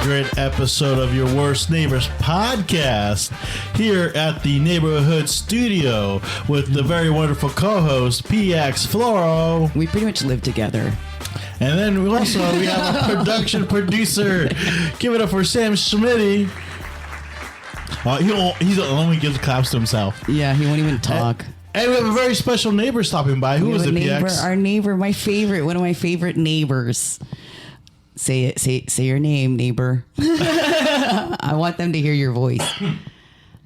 great episode of Your Worst Neighbors podcast here at the Neighborhood Studio with the very wonderful co-host PX Floro. We pretty much live together. And then we have a production producer. Give it up for Sam Schmitty. He's the only one who gives claps to himself. Yeah, he won't even talk. And we have a very special neighbor stopping by. Who is it, PX? Our neighbor, one of my favorite neighbors. Say it. Say your name, neighbor. I want them to hear your voice.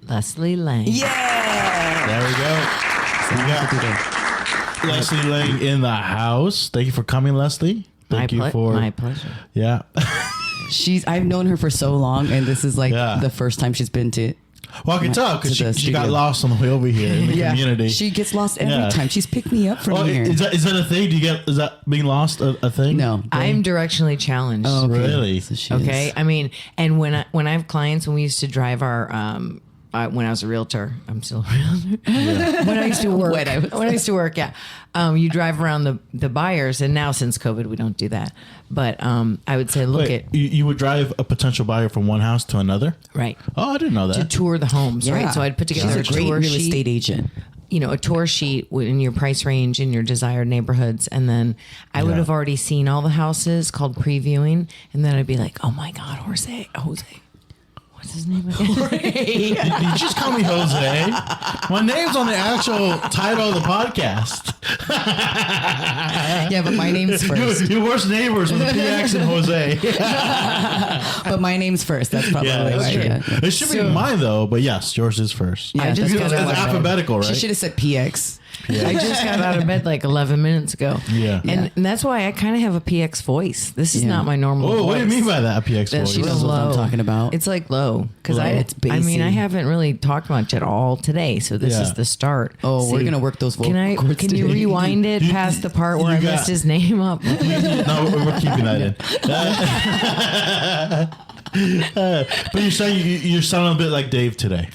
Leslie Lang. Yeah. There we go. We got Leslie Lang in the house. Thank you for coming, Leslie. My pleasure. Yeah. I've known her for so long, and this is like the first time she's been to. Well, I can tell because she got lost on the way over here in the community. She gets lost every time. She's picked me up from here. Is that a thing? Is that being lost a thing? No. I'm directionally challenged. Oh, okay. Really? So okay. I mean, and when I have clients, when we used to drive our, when I was a realtor, I'm still a realtor. Yeah. When I used to work, you drive around the buyers, and now since COVID, we don't do that. But I would say, you would drive a potential buyer from one house to another, right? Oh, I didn't know that. To tour the homes, right? So I'd put together a great tour real sheet, estate agent. You know, a tour sheet in your price range in your desired neighborhoods, and then I would have already seen all the houses called previewing, and then I'd be like, oh my God, Jose. What's his name again? Did you just call me Jose? My name's on the actual title of the podcast. Yeah, but my name's first. Your worst neighbors with PX and Jose. But my name's first. That's probably that's true. It should be mine though, but yes, yours is first. Yeah, it's alphabetical, right? She should have said PX. I just got out of bed like 11 minutes ago. Yeah. And that's why I kind of have a PX voice. This is not my normal voice. What do you mean by that, PX voice? She knows what I'm talking about. It's like low. Because it's bassy. I haven't really talked much at all today, so this is the start. Oh, we're going to work those vocal cords Can you rewind it past the part where I messed his name up? No, we're keeping that in. But you're saying you're sounding a bit like Dave today.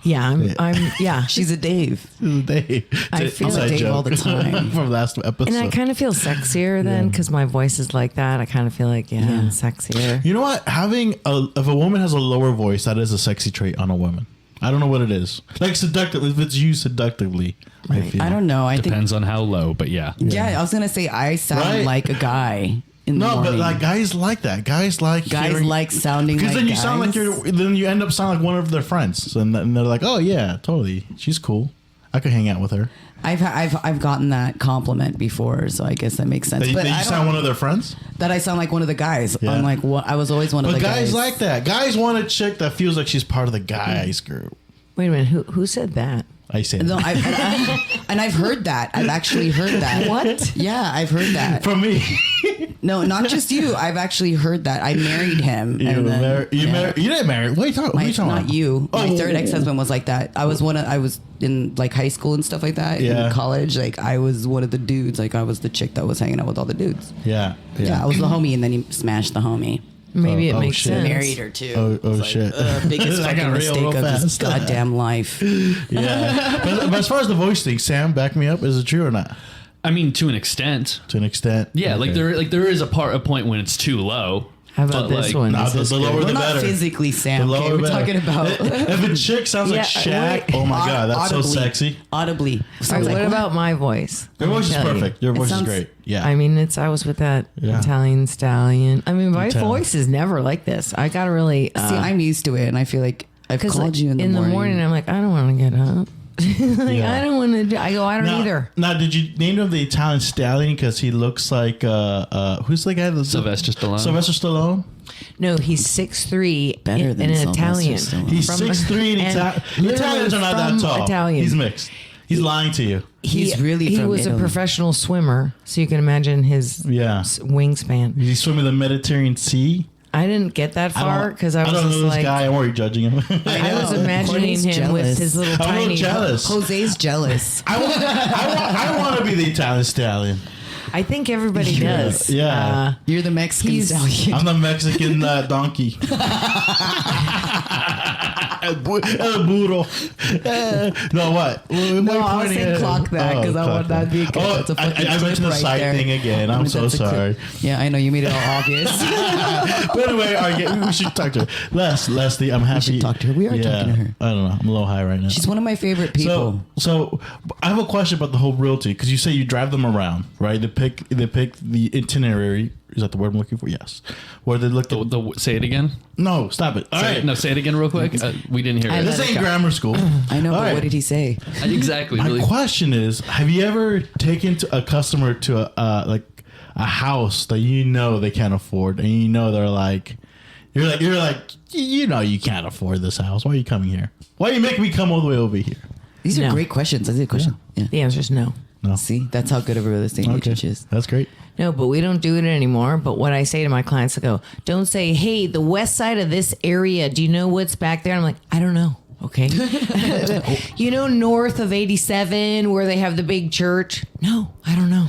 Yeah, she's a Dave. Dave. I feel like Dave all the time. From last episode. And I kind of feel sexier then because my voice is like that. I kind of feel like, I'm sexier. You know what? If a woman has a lower voice, that is a sexy trait on a woman. I don't know what it is. Like seductive, if it's used seductively. Right. I don't know. Depends on how low, but yeah. Yeah, I was going to say I sound like a guy. But like guys like that. Guys like sounding like because then you sound like then you end up sounding like one of their friends, and they're like, oh yeah, totally, she's cool. I could hang out with her. I've gotten that compliment before, so I guess that makes sense. But you sound one of their friends. That I sound like one of the guys. Yeah. I'm like, what? I was always one of the guys. But guys like that. Guys want a chick that feels like she's part of the guys group. Wait a minute, who said that? I say that. No, I've heard that. I've actually heard that. What? Yeah, I've heard that. From me. No, not just you. I've actually heard that. I married him. You didn't marry. What are you talking about? Not you. My third ex-husband was like that. I was in like high school and stuff like that. Yeah. In college, like I was one of the dudes. Like I was the chick that was hanging out with all the dudes. Yeah. I was the homie, and then he smashed the homie. Maybe it makes sense. Married her too. Shit! Biggest fucking mistake of his goddamn life. Yeah, but as far as the voice thing, Sam, back me up. Is it true or not? I mean, to an extent. Okay. Yeah, there is a point when it's too low. How about this one? Nah, the lower the better. Not physically, Sam. Okay, we're talking about. If a chick sounds like Shaq, oh my God, that's audibly, so sexy. Audibly. What about my voice? Your voice is perfect. Your voice is great. Yeah. I mean, I was with that Italian stallion. I mean, my voice is never like this. I gotta really see. I'm used to it, and I feel like I've called you in the morning. I'm like, I don't want to get up. I don't want to. I don't either. Now, did you name him the Italian Stallion because he looks like who's the guy? Sylvester Stallone. Sylvester Stallone. No, he's 6'3". Better than an Italian. He's 6'3" and Italians are not that tall. Italian. He's mixed. He's lying to you. He was a professional swimmer, so you can imagine his wingspan. He's swimming the Mediterranean Sea. I didn't get that far because I was don't know this like, guy. I'm already judging him. I was imagining him with his little tiny. I'm jealous. Jose's jealous. I want to be the Italian Stallion. I think everybody does. Yeah. You're the Mexican stallion. I'm the Mexican donkey. Burro. No, what? No, I was saying clock that because I want that to be good. Oh, That's a fucking I mentioned the clip side there. thing again. I'm so That's a clip. sorry. Yeah, I know you made it all obvious. But anyway, all right, we should talk to her. Leslie, I'm happy. should talk to her. We are talking to her. I don't know. I'm a little high right now. She's one of my favorite people. So I have a question about the whole realty because you say you drive them around, right? They pick the itinerary. Is that the word I'm looking for? Yes. Where they look at Say it again. No, stop it. All right. No, say it again real quick. We didn't hear This it. ain't grammar school. I know, All but right. what did he say? Exactly. My Really. question is: have you ever taken a customer to a house that you know they can't afford, and you know they're like, you're like, you know, you can't afford this house. Why are you coming here? Why are you making me come all the way over here? These are No. great questions. That's a good question. Yeah. The answer is no. No. See, that's how good of a real estate agent she is. That's great. No, but we don't do it anymore. But what I say to my clients, I go, don't say, hey, the west side of this area, do you know what's back there? I'm like, I don't know. Okay. You know, north of 87 where they have the big church? No, I don't know.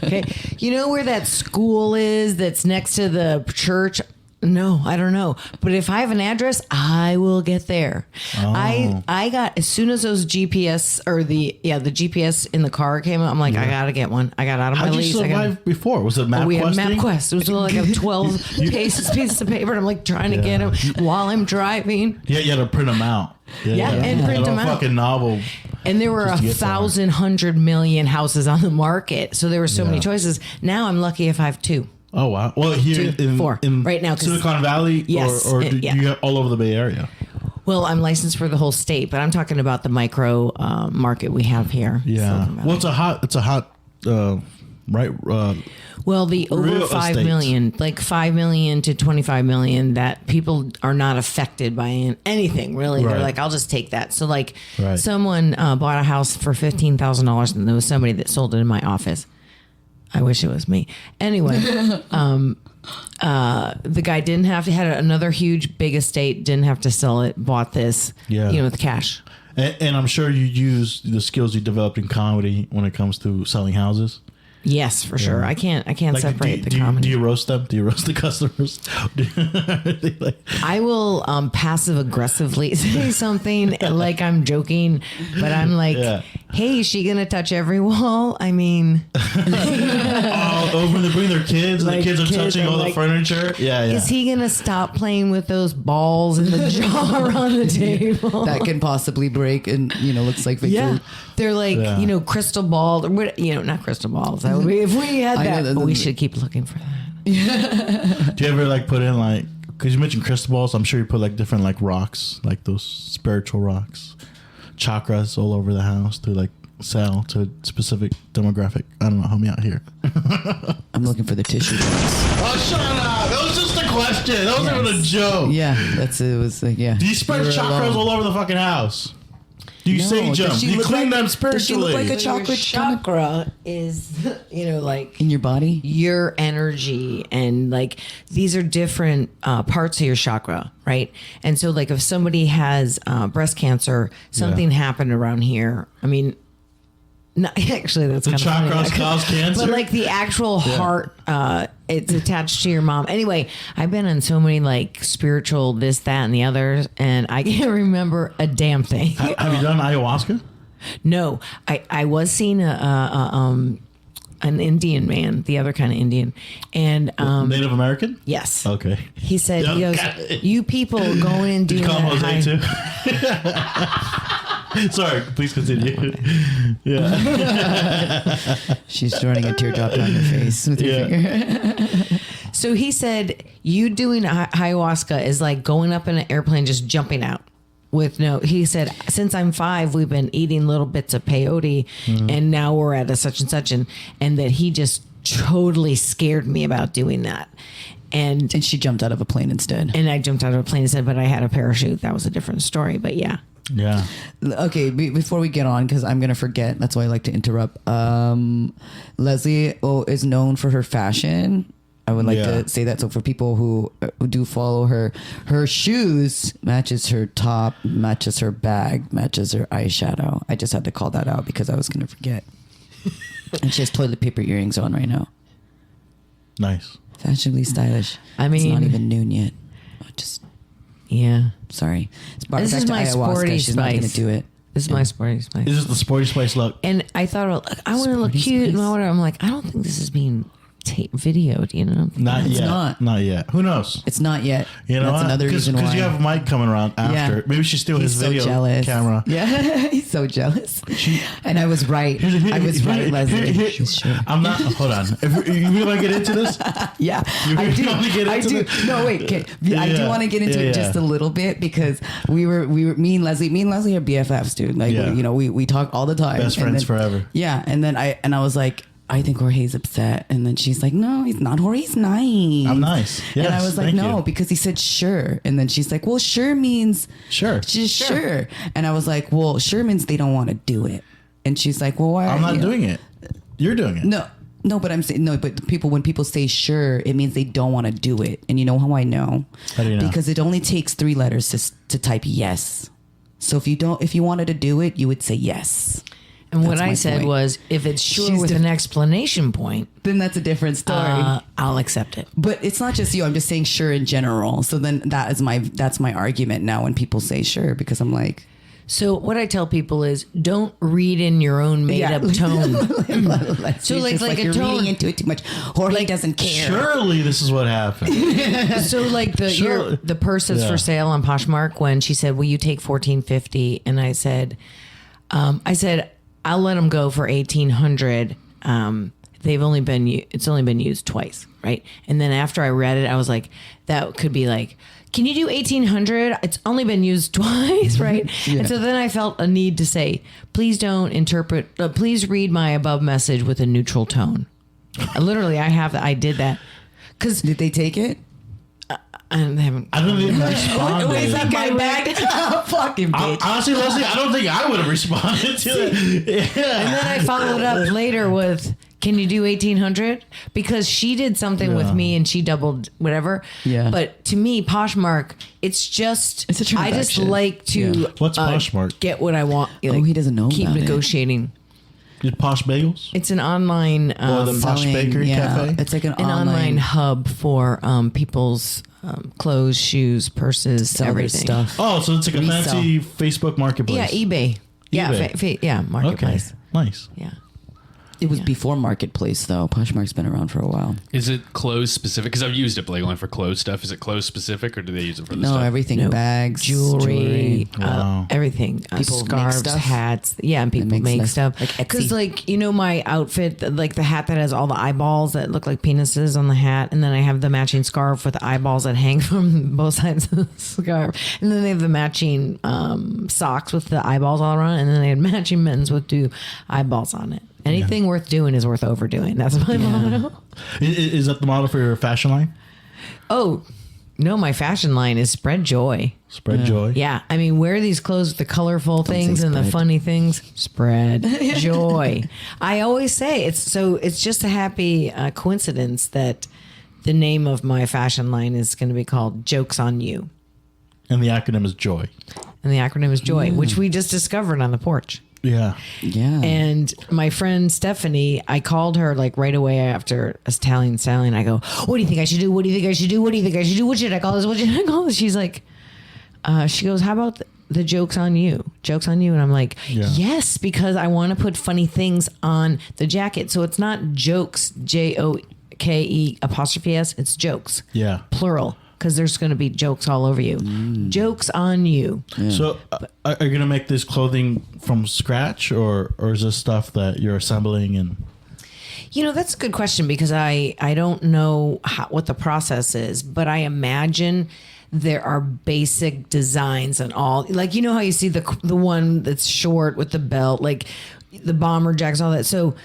Okay. You know where that school is that's next to the church? No, I don't know. But if I have an address, I will get there. I got, as soon as those GPS or the GPS in the car came up, I'm like, I got to get one. I got out of my How'd you lease. survive before? Was it MapQuest? We had thing? MapQuest. It was like a 12 pieces of paper. And I'm like trying to get them while I'm driving. Yeah, you had to print them out. Yeah, and print them out. Fucking novel. And there were Just to get somewhere. 100 million houses on the market. So there were so many Yeah. choices. Now I'm lucky if I have two. Oh wow! Well, here in 4 right now, 'cause- Silicon Valley, Yes, or do yeah. you have all over the Bay Area? Well, I'm licensed for the whole state, but I'm talking about the micro market we have here. Yeah. Silicon Valley. Well, it's a hot, right? Well, the over Real 5 estate. million, like 5 million to 25 million, that people are not affected by anything really. Right. They're like, I'll just take that. So like Right. someone bought a house for $15,000 and there was somebody that sold it in my office. I wish it was me. Anyway, the guy didn't have to, had another huge big estate, didn't have to sell it, bought this, Yeah. with cash. And I'm sure you use the skills you developed in comedy when it comes to selling houses. Yes, for sure. I can't separate the comedy. Do you roast them? Do you roast the customers? I will passive aggressively say something like I'm joking, but I'm like, Yeah. hey, is she gonna touch every wall? I mean, when they bring their kids, and the Like kids are kids touching are all the like, furniture. Yeah, yeah. is he gonna stop playing with those balls in the jar on the table? That can possibly break and, looks like victory. Yeah, they're like, Yeah. crystal balls, or what, not crystal balls. That would be, if we had I know that, that but we doesn't- should keep looking for that. Do you ever put in because you mentioned crystal balls? I'm sure you put different rocks, like those spiritual rocks, chakras all over the house to sell to a specific demographic. I don't know. Help me out here. I'm looking for the tissue box. Oh, shut up! That was just a question. That wasn't even a joke. Yeah, it was yeah. Do you spread You were chakras alone. all over the fucking house? Do you No, sage them? does she Do you look clean like- them does she look spiritually? like a Your chocolate chakra is, in your body? your energy, and these are different parts of your chakra, right? And so if somebody has breast cancer, something happened around here. I mean, no, actually that's The kind of funny. chakras cause cancer? But the actual heart, it's attached to your mom. Anyway, I've been on so many spiritual this, that, and the others, and I can't remember a damn thing. Have you done ayahuasca? No, I was seeing an Indian man, the other kind of Indian, and Native American? yes, Okay. he said, he Yep, goes, got it. you people going and Did doing you call him that Jose high- too? Sorry, please continue. Yeah. She's running a teardrop down her face with her Yeah. finger. So he said, you doing ayahuasca is like going up in an airplane, just jumping out with no, he said, since I'm 5, we've been eating little bits of peyote and now we're at a such and such. And that he just totally scared me about doing that. And And she jumped out of a plane instead. I jumped out of a plane and said, but I had a parachute. That was a different story. But yeah. Yeah. Okay, before we get on, because I'm going to forget. That's why I like to interrupt. Leslie is known for her fashion. I would like Yeah. to say that. So for people who do follow her shoes matches her top, matches her bag, matches her eyeshadow. I just had to call that out because I was going to forget. And she has toilet paper earrings on right now. Nice. Fashionably stylish. I it's not mean- even noon yet. Just Yeah. Sorry. It's brought This back is to my ayahuasca. sporty She's not going to spice. do it. This is my sporty spice. This is the sporty spice look. And I thought, I want to look Sporty cute and spice. whatever. I'm like, I don't think this is being videoed, you know? Not It's yet. not. Not yet. Who knows? It's not yet. You know, That's another reason why. Because you have Mike coming around after. Yeah. Maybe she steal his He's so video jealous. camera. Yeah, he's so jealous. And I was right. I was right, Leslie. Sure. I'm not. Hold on. If you want to get into this? Yeah, You I do. wanna get I into do. this? No, wait. Okay. I do Yeah. want to get into Yeah, it just yeah. a little bit because me and Leslie are BFFs, dude. Like, Yeah. you know, we talk all the time. Best And friends then- forever. Yeah, and then I was like, I think Jorge's upset, and then she's like, no, he's not. Jorge's nice. I'm nice. Yes, and I was like, thank no, you. because he said sure, and then she's like, well, sure means Sure. just sure. And I was like, well, sure means they don't want to do it. And she's like, well, why? I'm not you know? doing it. You're doing it. No, but I'm saying no. But when people say sure, it means they don't want to do it. And you know how I know? How do you know? Because it only takes 3 letters to type yes. So if you wanted to do it, you would say yes. And what That's I my said point. was, if it's sure She's with def- an explanation point, Then that's a different story. I'll accept it. But it's not just you. I'm just saying sure in general. So then that's my argument now when people say sure, because I'm like, So what I tell people is, don't read in your own made up tone. so like a you're tone- reading into it too much. Jorge doesn't care. Surely this is what happened. So like Sure. the purse that's Yeah. for sale on Poshmark, when she said, will you take $14.50? And I said, I'll let them go for $1,800. It's only been used twice. Right. And then after I read it, I was like, that could be like, can you do 1,800? It's only been used twice. Right. And so then I felt a need to say, please read my above message with a neutral tone. I did that. Cause Did they take it? I haven't. I don't even respond. Is that my bag? Fucking bitch. Honestly, Leslie, I don't think I would have responded to it. Yeah. And then I followed up later with, can you do 1,800? Because she did something with me and she doubled whatever. Yeah. But to me, Poshmark, it's It's a I just transaction. like to Yeah. What's Poshmark? get what I want. Like, he doesn't know Keep about it. negotiating. Just Posh Bagels? It's an online, Or the Posh Selling, Bakery Cafe? It's like an online hub for people's clothes, shoes, purses, sell their everything. stuff. Oh, so it's like a Resell. fancy Facebook marketplace. Yeah, eBay. Yeah, eBay. marketplace. Okay, nice. Yeah. It was before Marketplace, though. Poshmark's been around for a while. Is it clothes specific? Because I've used it, but like only for clothes stuff. Is it clothes specific, or do they use it for the No, stuff? everything. No. Bags, Jewelry, Wow. everything. People make Scarves, stuff? hats. Yeah, and people makes make stuff. stuff. Like Etsy. Because, like, you know, my outfit, like the hat that has all the eyeballs that look like penises on the hat. And then I have the matching scarf with the eyeballs that hang from both sides of the scarf. And then they have the matching socks with the eyeballs all around. And then they had matching mittens with 2 eyeballs on it. Anything worth doing is worth overdoing. That's my motto. Is that the model for your fashion line? Oh, no, my fashion line is spread joy. Spread joy. Yeah, I mean, wear these clothes with the colorful things say and the spread. funny things. Spread joy. I always say it's just a happy coincidence that the name of my fashion line is going to be called Jokes on You, And the acronym is joy. and the acronym is Joy, which we just discovered on the porch. Yeah. Yeah. And my friend Stephanie, I called her like right away after Italian Stallion. I go, what do you think I should do? What do you think I should do? What do you think I should do? What should I call this? What should I call this? She's like, she goes, how about the Joke's on You? Joke's on You. And I'm like, Yeah. yes, because I want to put funny things on the jacket. So it's not jokes, JOKE''S. It's jokes. Yeah. Plural. Because there's going to be jokes all over you. Jokes on you. So are you going to make this clothing from scratch or is this stuff that you're assembling and... You know, that's a good question because I don't know what the process is, but I imagine there are basic designs and all. Like, you know how you see the one that's short with the belt, like the bomber jacks, all that. So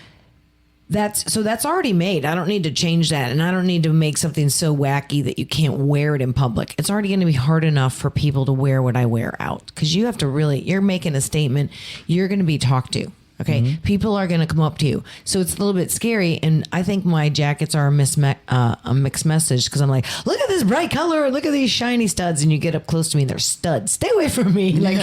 that's already made. I don't need to change that. And I don't need to make something so wacky that you can't wear it in public. It's already going to be hard enough for people to wear what I wear out. Because you have to you're making a statement. You're going to be talked to. Okay. People are going to come up to you. So it's a little bit scary. And I think my jackets are a mixed message because I'm like, look at this bright color. Look at these shiny studs. And you get up close to me and they're studs. Stay away from me. Like,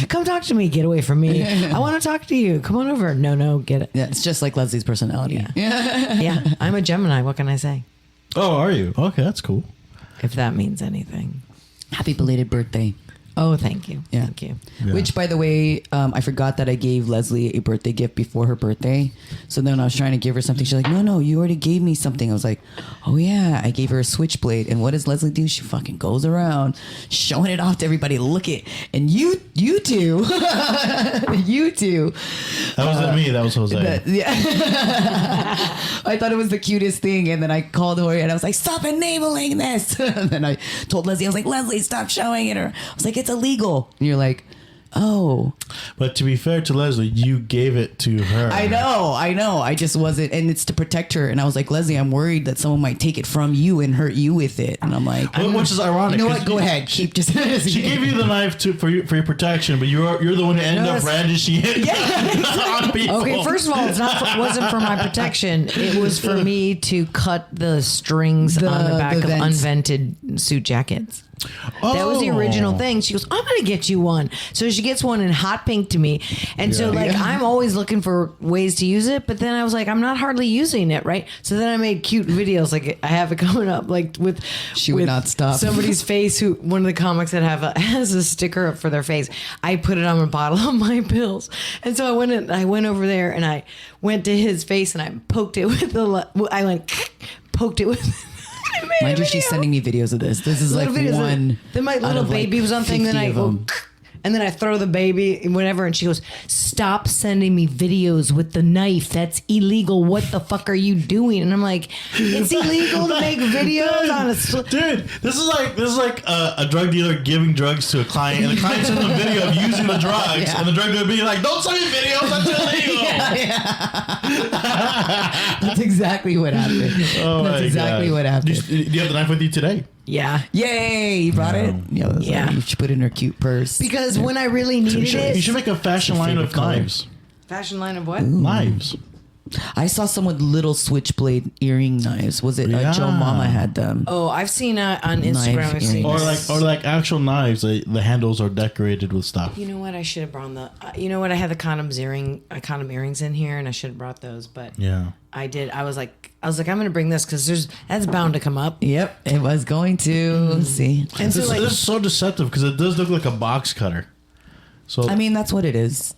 come talk to me. Get away from me. I want to talk to you. Come on over. No, get it. yeah, it's just like Leslie's personality. Yeah. I'm a Gemini. What can I say? Oh, are you? Okay, that's cool. If that means anything. Happy belated birthday. Oh, thank you. Yeah. Thank you. Yeah. Which, by the way, I forgot that I gave Leslie a birthday gift before her birthday. So then I was trying to give her something. She's like, no, you already gave me something. I was like, oh, yeah. I gave her a switchblade. And what does Leslie do? She fucking goes around showing it off to everybody. Look it. And you two, you two. That wasn't me. That was Jose. Yeah. I thought it was the cutest thing. And then I called her and I was like, stop enabling this. And then I told Leslie, I was like, Leslie, stop showing it. Or I was like, it's illegal. And you're like, oh. But to be fair to Leslie, you gave it to her. I know. I just wasn't. And it's to protect her. And I was like, Leslie, I'm worried that someone might take it from you and hurt you with it. And I'm like, Which is ironic. you know 'cause what? Go ahead. Keep just. She gave you the knife for your protection, but you're the one who ended up brandishing it on people. Okay, first of all, wasn't for my protection. It was for me to cut the strings on the back of vents. unvented suit jackets. That was the original thing. She goes, I'm going to get you one. So she gets one in hot pink to me. And so I'm always looking for ways to use it. But then I was like, I'm not hardly using it. Right. So then I made cute videos. Like I have it coming up like with, She would not stop. Somebody's face one of the comics that has a sticker up for their face. I put it on a bottle of my pills. And so I went over there and I went to his face and I poked it with poked it with Mind you, she's sending me videos of this. This is like one. Then my little baby was on thing. Then I go, and then I throw the baby and whatever. And she goes, "Stop sending me videos with the knife. That's illegal. What the fuck are you doing?" And I'm like, "It's illegal to make videos on a." Dude, this is like a drug dealer giving drugs to a client, and the client sends a video of using the drugs, and the drug dealer being like, "Don't send me videos. That's illegal." That's exactly what happened. Oh That's my exactly God. what happened. Do you have the knife with you today? Yeah. Yay! You brought it. Yeah. Yeah. You should put it in her cute purse. Because when I really needed You should make a fashion line of knives. fashion line of what? Knives. I saw someone with little switchblade earring knives. Was it Yeah. Joe Mama had them? Oh, I've seen on Instagram. I've seen Or like actual knives. The handles are decorated with stuff. You know what? I should have brought you know what? I had the condom earrings in here, and I should have brought those. But Yeah. I did. I was like, I'm going to bring this because that's bound to come up. Yep, it was going to. See, And so This like, is so deceptive because it does look like a box cutter. So I mean, that's what it is.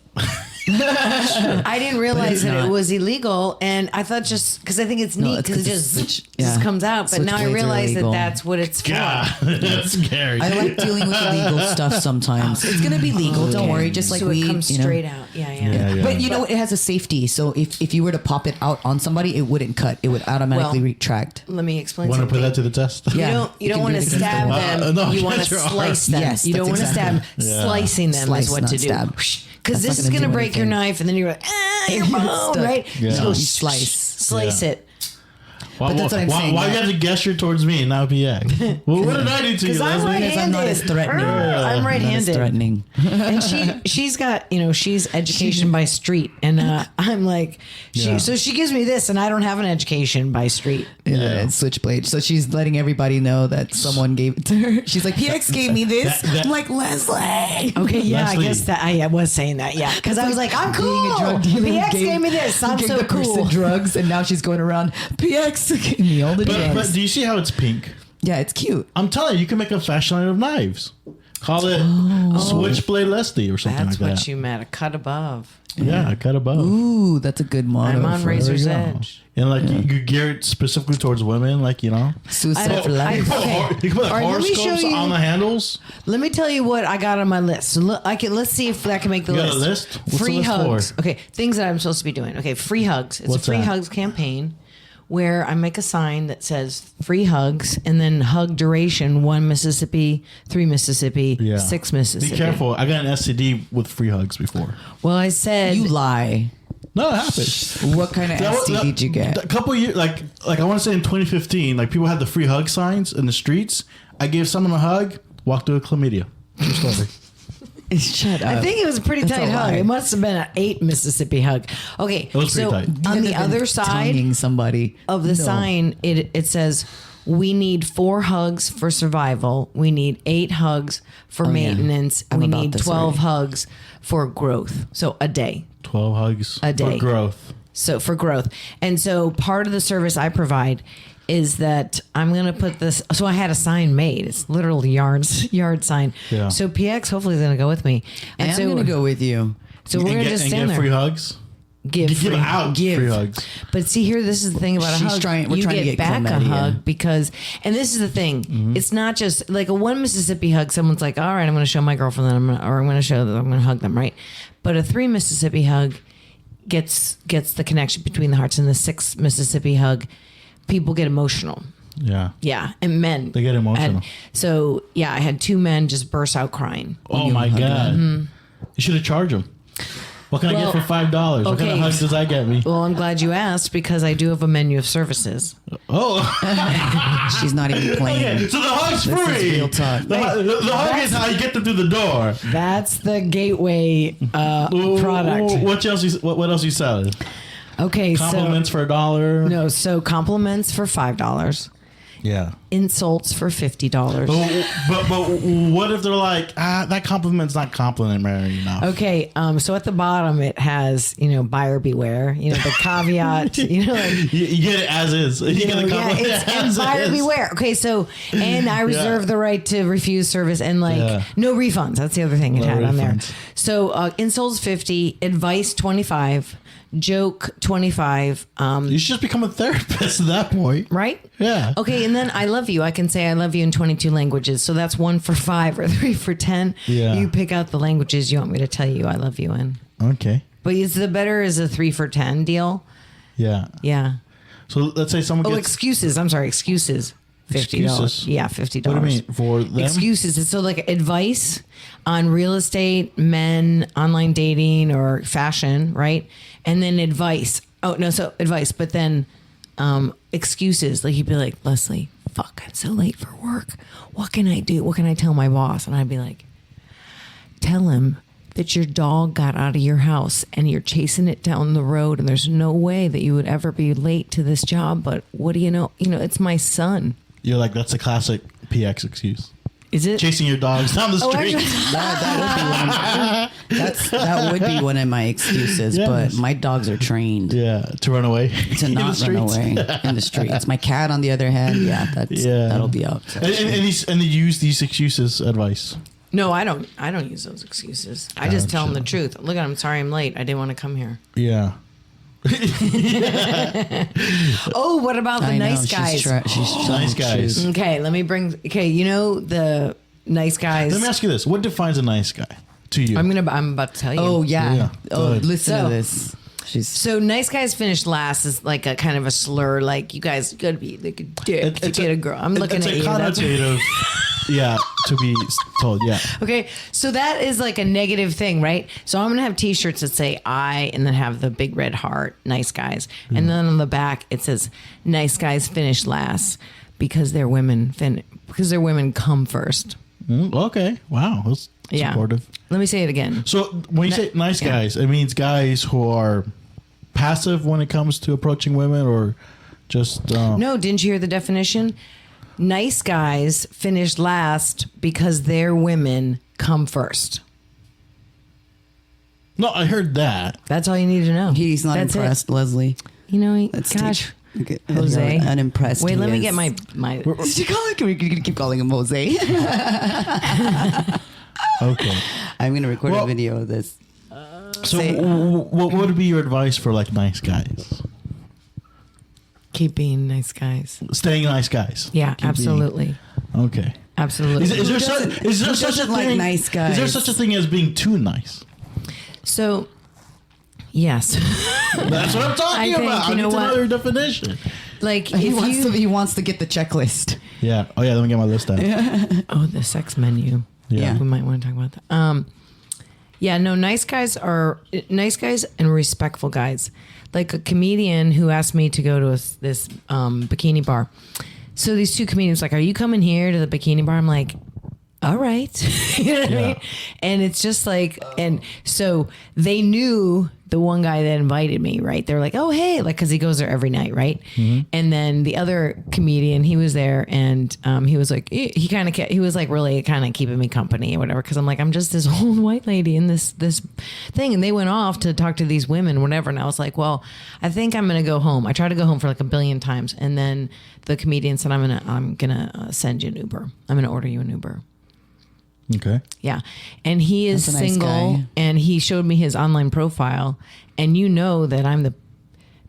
I didn't realize that not. it was illegal, and I thought just because I think it's neat it's because it 'cause just yeah. comes out. But now I Switchblades are realize that illegal. that's what it's for. God, that's scary. I like dealing with legal stuff sometimes. It's gonna be legal. Don't worry. Just like so we, it comes you know. straight out. Yeah. Yeah. But you know, it has a safety. So if you were to pop it out on somebody, it wouldn't cut. It would automatically Well, retract. Let me explain Want to something. put that to the test? Yeah. You don't can want do to it against stab the wall. them. No, You want against to your arm. slice them. Yes, you don't want that's to stab. exactly. Yeah. Slicing them Slice, is what not to do. stab. Because That's this not is gonna going to do break your anything. knife, and then you're like, your bone, Stuck. right? Yeah. So You slice. Slice Yeah. it. But that's what I'm saying, Why yeah. you have to gesture towards me and not PX? Well, what did I do to you, Because I'm Leslie? right-handed. I'm not as threatening. I'm Not right-handed. as threatening. And she's got, she's education by street, and I'm like, so she gives me this, and I don't have an education by street. Yeah, it's switchblade. So she's letting everybody know that someone gave it to her. She's like, PX gave me this. That- I'm like, Leslie. Okay, yeah, Leslie. I guess that I was saying that, yeah, because I was like, I'm cool. Being a drug dealer who PX gave me this. I'm gave so the person cool. drugs, and now she's going around. PX gave me all the drugs. But do you see how it's pink? Yeah, it's cute. I'm telling you, you can make a fashion line of knives. Call it Switchblade Leslie or something That's like what that. you meant, a cut above. Yeah, cut above. Ooh, that's a good motto. I'm on for razor's There you go. edge. And like you gear it specifically towards women, like Suicide for life. You can put All right, let me show horoscopes you- on the handles. Let me tell you what I got on my list. So let's see if I can make the You got list. a list? What's the Free list hugs. for? Okay, things that I'm supposed to be doing. Okay, free hugs. It's What's a free that? hugs campaign where I make a sign that says free hugs and then hug duration 1 Mississippi, 3 Mississippi, Yeah. 6 Mississippi. Be careful. I got an STD with free hugs before. Well, I said You lie. No, it happened. What kind of STD did you get? A couple years, like I want to say in 2015, like people had the free hug signs in the streets. I gave someone a hug, walked through a chlamydia. True story. Shut up. I think it was a pretty That's tight a hug. lie. It must have been an 8 Mississippi hug. Okay, It was pretty so tight. on the other side tonguing somebody of the No. sign, it says, we need 4 hugs for survival. We need 8 hugs for yeah. maintenance. I'm We about need this 12 already. hugs for growth. So a day. 12 hugs A day. for growth. So for growth. And so part of the service I provide is that I'm gonna put this. So I had a sign made. It's literally yard sign. Yeah. So PX hopefully is gonna go with me. I am so going to go with you. So we're gonna just stand get there. free hugs. Give free hugs. But see here, this is the thing about a hug. We're you trying to get get back a chlamydia. hug because, and this is the thing. Mm-hmm. It's not just like a one Mississippi hug. Someone's like, all right, I'm going to show my girlfriend that I'm going to show that I'm going to hug them, right? But a 3 Mississippi hug gets the connection between the hearts, and the 6 Mississippi hug, people get emotional. Yeah. Yeah, and men They get emotional. So yeah, I had 2 men just burst out crying. Oh my God. You should have charged them. What can I get for $5? What kind of hugs does that get me? Well, I'm glad you asked because I do have a menu of services. Oh. She's not even playing. So the hug's This is free. real talk. The hug is how you get them through the door. That's the gateway product. What else you selling? Okay, Compliments for $1? No, so compliments for $5, Yeah. insults for $50. But what if they're like, that compliment's not complimentary enough? Okay, so at the bottom it has, buyer beware, the caveat, like, You get it as is. You get the compliment it's and as buyer is. beware. Okay, so and I reserve the right to refuse service and no refunds. That's the other thing it had on there. refunds. So insults 50, advice 25, joke 25. You should just become a therapist at that point. Right? Yeah. Okay, and then I love you. I can say I love you in 22 languages. So that's 1 for 5 or 3 for 10. Yeah. You pick out the languages you want me to tell you I love you in. Okay. But is the better is a 3 for 10 deal? Yeah. Yeah. So let's say someone Oh, gets excuses. I'm sorry, excuses. $50. Excuses? Yeah, $50. What do you mean for them? Excuses. It's so like advice on real estate, men, online dating, or fashion, right? And then advice. Oh no, so advice, but then excuses. Like he'd be like, Leslie, fuck, I'm so late for work. What can I do? What can I tell my boss? And I'd be like, tell him that your dog got out of your house and you're chasing it down the road and there's no way that you would ever be late to this job. But what do you know? It's my son. You're like, that's a classic PX excuse. Is it? Chasing your dogs down the street. That would be one of my excuses. Yes. But my dogs are trained Yeah, to run away. to in the not run streets. away in the streets. My cat, on the other hand, that'll be out. And they use these excuses advice. No, I don't use those excuses. I just tell them the truth. Look, I'm sorry I'm late. I didn't want to come here. Yeah. Oh, what about the I know, nice guys? She's Nice guys. Okay, let me bring. Okay, the nice guys. Let me ask you this: what defines a nice guy to you? I'm about to tell you. Oh yeah. Yeah, Oh, good. listen So- to this. She's So nice guys finish last is like a kind of a slur. Like you guys gotta be like a dick to get a girl. I'm looking it's at a you. That's connotative. Yeah, to be told. Yeah. okay. So that is like a negative thing, right? So I'm gonna have T-shirts that say "I" and then have the big red heart, nice guys, and then on the back it says "Nice guys finish last" because they're women. Because they're women come first. Okay. Wow. That's Yeah. supportive. Let me say it again. So when you say nice guys, it means guys who are passive when it comes to approaching women, or just No, didn't you hear the definition? Nice guys finish last because their women come first. No, I heard that. That's all you need to know. he's not That's impressed, Leslie. It. You know, Let's gosh, take Jose. how unimpressed. Wait, he let me is. get my. Did you call it? Can we keep calling him Jose? Okay. I'm gonna record Well- a video of this. So Say- what would be your advice for like nice guys? Keep being nice guys. Staying nice guys. Yeah, Keep being- absolutely. Okay. Absolutely. Is there Who such doesn't- is there who such a doesn't like thing? nice Is there guys? such a thing as being too nice? So, yes. That's what I'm talking I think, about. you I need know to know what? your definition. Like, He if wants, you. he wants to get the checklist. Yeah. Oh yeah. Let me get my list out. Oh, the sex menu. Yeah. We might want to talk about that. Yeah, no, nice guys and respectful guys. Like a comedian who asked me to go to this bikini bar. So these 2 comedians like, are you coming here to the bikini bar? I'm like, all right. You know what I Yeah. mean? And it's just like, and so they knew the one guy that invited me, right? They're like, oh, hey, like, cause he goes there every night. Right. Mm-hmm. And then the other comedian, he was there and, he was like, he was like really kind of keeping me company or whatever. Cause I'm like, I'm just this old white lady in this thing. And they went off to talk to these women, whatever. And I was like, well, I think I'm going to go home. I tried to go home for like a billion times. And then the comedian said, I'm going to send you an Uber. I'm going to order you an Uber. Okay. Yeah. And he is That's a nice single guy. and he showed me his online profile and you know that I'm the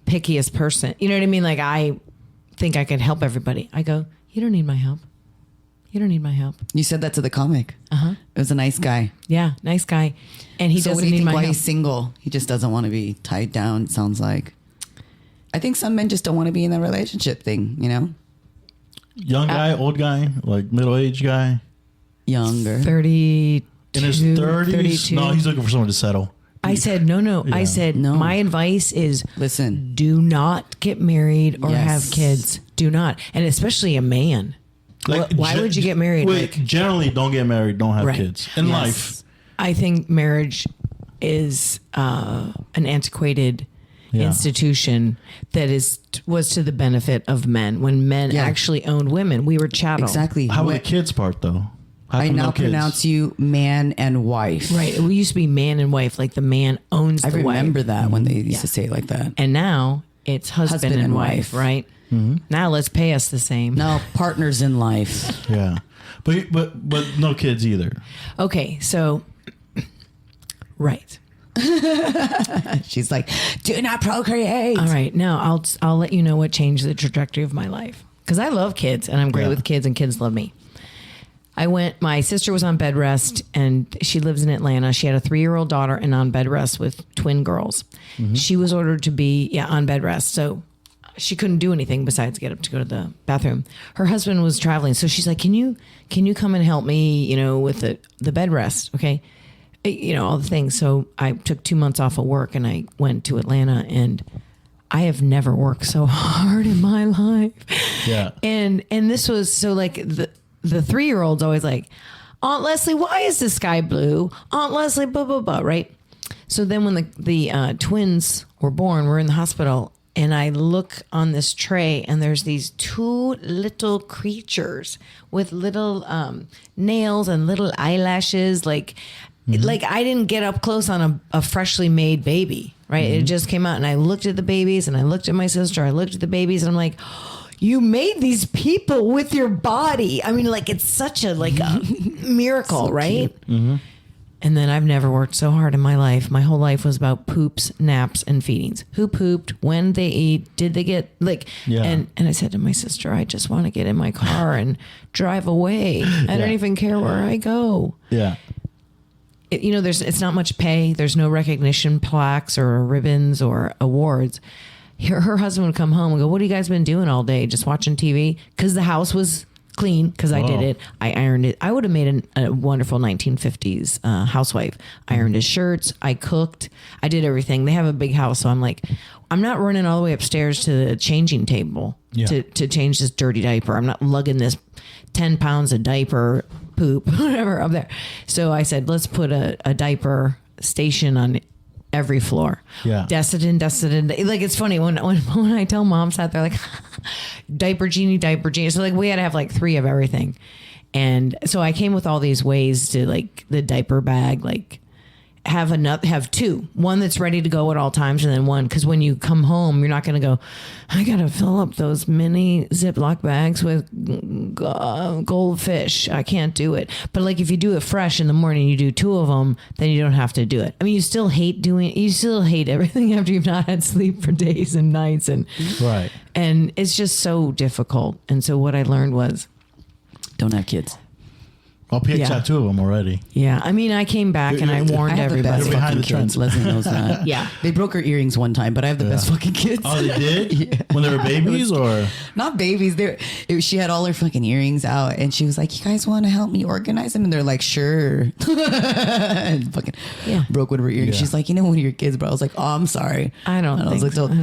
pickiest person. You know what I mean? Like I think I could help everybody. I go, you don't need my help. You don't need my help. You said that to the comic. Uh-huh. It was a nice guy. Yeah. Nice guy. And he So what doesn't do you need think my why help. he's single? He just doesn't want to be tied down, it sounds like. I think some men just don't want to be in that relationship thing, you know? Young guy, old guy, like middle-aged guy. Younger. 32. In his 30s? 32. No, he's looking for someone to settle. I said, no. I said, No. my advice is Listen. do not get married or Yes. have kids. Do not. And especially a man. Why would you get married? Wait, generally, don't get married, don't have Right. kids. In Yes. life. I think marriage is an antiquated institution that was to the benefit of men. When men Yeah. actually owned women, we were chattel. Exactly. How about When- the kids part, though? How I come now no kids? pronounce you man and wife. Right. We used to be man and wife, like the man owns I the remember wife. that when they used to say it like that. And now it's husband and wife, right? Now let's pay us the same. Now partners in life. Yeah. But no kids either. Okay, so right. She's like, do not procreate. All right. Now I'll let you know what changed the trajectory of my life. Because I love kids and I'm great Yeah. with kids and kids love me. My sister was on bed rest and she lives in Atlanta. She had a 3-year-old daughter and on bed rest with twin girls. She was ordered to be on bed rest. So she couldn't do anything besides get up to go to the bathroom. Her husband was traveling. So she's like, can you come and help me, with the bed rest? Okay. All the things. So I took 2 months off of work and I went to Atlanta and I have never worked so hard in my life. Yeah. And this was so like the 3-year-old's always like, Aunt Leslie, why is the sky blue? Aunt Leslie, blah, blah, blah, right? So then when the twins were born, we're in the hospital and I look on this tray and there's these 2 little creatures with little nails and little eyelashes. Like I didn't get up close on a freshly made baby, right? It just came out and I looked at the babies and I looked at my sister. I looked at the babies and I'm like, you made these people with your body. I mean, like it's such a miracle, So right? And then I've never worked so hard in my life. My whole life was about poops, naps, and feedings. Who pooped? When they eat? Did they get Yeah. And I said to my sister, I just want to get in my car and drive away. I don't even care where I go. Yeah. It's not much pay. There's no recognition plaques or ribbons or awards. Her husband would come home and go, what have you guys been doing all day? Just watching TV? Because the house was clean because I did Wow. it. I ironed it. I would have made a wonderful 1950s housewife. I ironed his shirts. I cooked. I did everything. They have a big house. So I'm like, I'm not running all the way upstairs to the changing table to change this dirty diaper. I'm not lugging this 10 pounds of diaper poop, whatever, up there. So I said, let's put a diaper station on every floor. Yeah. Dusted. Like, it's funny when I tell moms that, they're like, diaper genie. So like we had to have like 3 of everything. And so I came with all these ways to like the diaper bag, like have 2, one that's ready to go at all times. And then one, cause when you come home, you're not going to go, I got to fill up those mini Ziploc bags with goldfish. I can't do it. But like, if you do it fresh in the morning, you do 2 of them, then you don't have to do it. I mean, you still hate everything after you've not had sleep for days and nights. And it's just so difficult. And so what I learned was, Don't have kids. I'll PX 2 of them already. yeah, I mean, I came back and I warned I have the everybody. best Behind fucking the trend. kids. Leslie knows that. Yeah. They broke her earrings one time, but I have the best fucking kids. Oh, they did? When they were babies or? Not babies. She had all her fucking earrings out and she was like, you guys want to help me organize them? And they're like, sure. And fucking broke one of her earrings. Yeah. She's like, one of your kids, bro. I was like, oh, I'm sorry. I don't and I was think like, so.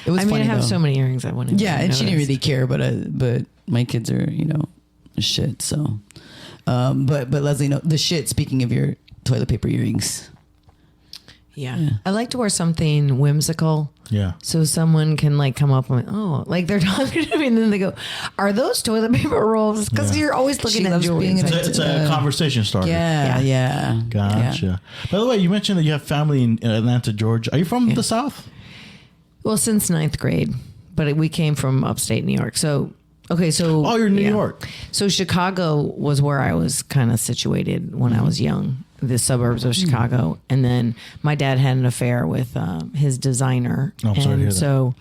it was I mean, funny, I have though. so many earrings I wouldn't. Yeah, and she didn't notice. really care, but my kids are, shit. So, but Leslie, no, the shit. Speaking of your toilet paper earrings, Yeah. I like to wear something whimsical. Yeah. So someone can like come up and like they're talking to me and then they go, "Are those toilet paper rolls?" Because you're always looking She at loves jewelry. being It's a conversation starter. Yeah. Gotcha. Yeah. By the way, you mentioned that you have family in Atlanta, Georgia. Are you from the South? Well, since 9th grade, but we came from upstate New York. So, okay. So, Oh, you're in New York. So Chicago was where I was kind of situated when I was young, the suburbs of Chicago. And then my dad had an affair with his designer. Oh, I'm sorry to hear that. So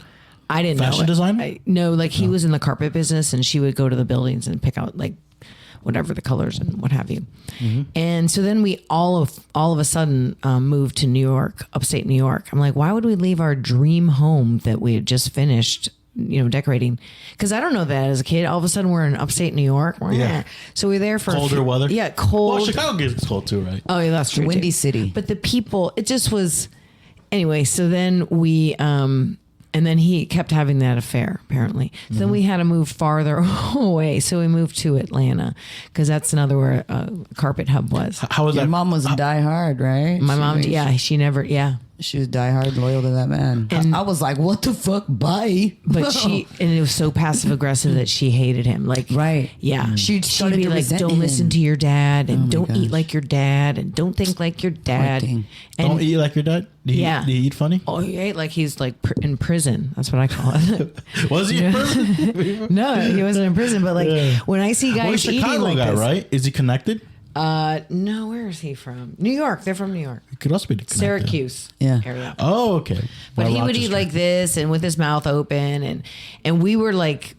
I didn't know. Fashion designer? No, like he was in the carpet business and she would go to the buildings and pick out like whatever the colors and what have you. And so then we all of a sudden moved to New York, upstate New York. I'm like, why would we leave our dream home that we had just finished, decorating? Because I don't know that as a kid. All of a sudden we're in upstate New York. Yeah. So we're there for Colder weather? Yeah, cold. Well, Chicago gets cold too, right? Oh, yeah, that's true. Windy too. city. But the people, it just was. Anyway, so then we, and then he kept having that affair, apparently. So then we had to move farther away. So we moved to Atlanta because that's another where Carpet Hub was. How was Your that? mom was die hard, right? My mom, she never, She was die hard loyal to that man. And- I was like, what the fuck? Bye. But and it was so passive aggressive that she hated him. Like, Right. yeah. She'd She'd started be to like, resent don't listen him. to your dad and Oh my don't eat gosh. like your dad and don't think like your dad. thing. And Don't eat like your dad? Did he, Yeah. Did he eat funny? Oh, he ate like he's like in prison. That's what I call it. Was he in prison? No, he wasn't in prison. But like Yeah. when I see Well, guys he's a eating Chicago like guy, this, right? Is he connected? No, where is he from? New York. They're from New York, He could also be connected. Syracuse Yeah. area. Oh, okay. But Well, he would eat Rochester. like this and with his mouth open and we were like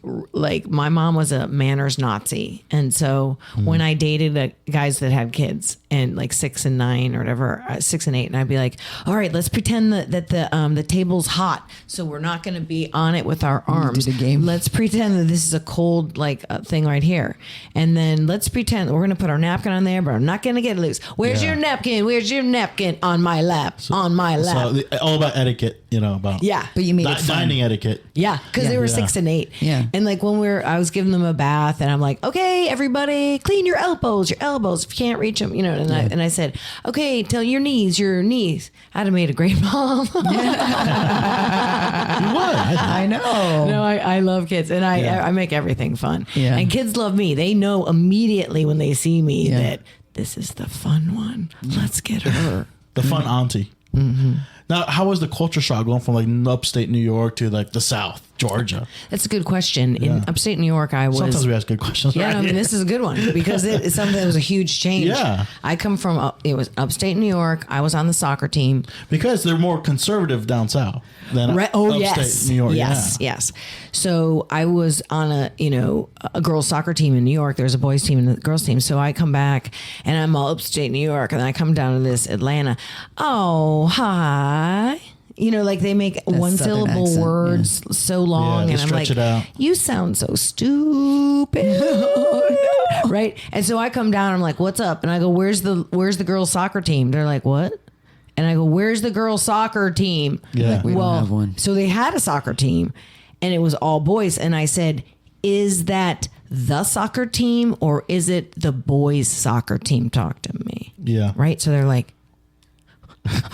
my mom was a manners Nazi. And so when I dated guys that had kids and like 6 and 9 or whatever, 6 and 8, and I'd be like, all right, let's pretend that the table's hot. So we're not going to be on it with our arms. the game. Let's pretend that this is a cold thing right here. And then let's pretend we're going to put our napkin on there, but I'm not going to get loose. Where's Yeah. your napkin? Where's your napkin? On my lap. On my lap. So all about etiquette, about Yeah. But you made it fun. dining etiquette. Yeah, because they were Yeah. 6 and 8. Yeah. And like when I was giving them a bath, and I'm like, okay, everybody, clean your elbows. If you can't reach them, and I said, okay, tell your knees. I'd have made a great mom. You would. I know. No, I love kids, and Yeah. I make everything fun. Yeah. And kids love me. They know immediately when they see me Yeah. that this is the fun one. Let's get her. The fun auntie. Now, how was the culture shock going from like upstate New York to like the South, Georgia? That's a good question. In Yeah. upstate New York, I was. Sometimes we ask good questions. Yeah, right? no, I mean, this is a good one because it's something that was a huge change. Yeah. I come from, it was upstate New York. I was on the soccer team. Because they're more conservative down south than Right. Oh, upstate yes. New York. Yes. Yeah. Yes. So I was on a girls soccer team in New York. There's a boys team and a girls team. So I come back and I'm all upstate New York and I come down to this Atlanta. Oh, hi. Like they make one Southern syllable accent, words so long, they and I'm stretch like, it out. "You sound so stupid," right? And so I come down, I'm like, "What's up?" And I go, "Where's the girls' soccer team?" They're like, "What?" And I go, "Where's the girls' soccer team?" Yeah. Like, we don't have one. So they had a soccer team, and it was all boys. And I said, "Is that the soccer team or is it the boys' soccer team?" Talk to me, Yeah. right? So they're like,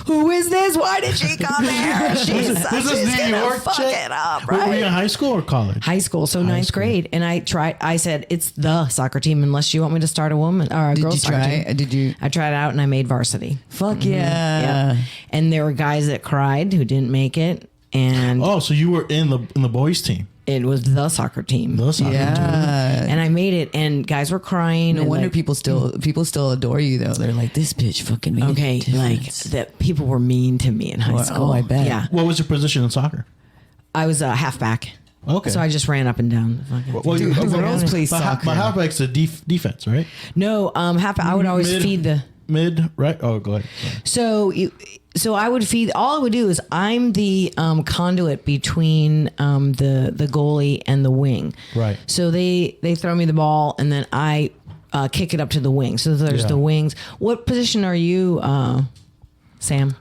who is this? Why did she come here? She's Who's this New gonna York fuck chick? it up, Were you right? in high school or college? High school, so ninth school. grade, and I said it's the soccer team unless you want me to start a woman or a Did girls you soccer try? team. Did you? I tried it out and I made varsity. Fuck yeah. Yeah, and there were guys that cried who didn't make it, and Oh, so you were in the boys team. it was the soccer team. The soccer team. Yeah. And I made it, and guys were crying. No and wonder like, people still adore you though. They're like, this bitch fucking made okay, a like difference. that. People were mean to me in high Oh, school. I bet. Yeah, What was your position in soccer? I was a halfback. Okay. So I just ran up and down. the fucking- Well, Dude, you- girls play but soccer. But halfback's a defense, right? No, half. I would always Mid- feed the. Mid, right? Oh, go ahead. Sorry. So I would feed. All I would do is I'm the conduit between the goalie and the wing. Right. So they throw me the ball and then I kick it up to the wing. So there's Yeah. the wings. What position are you, Sam?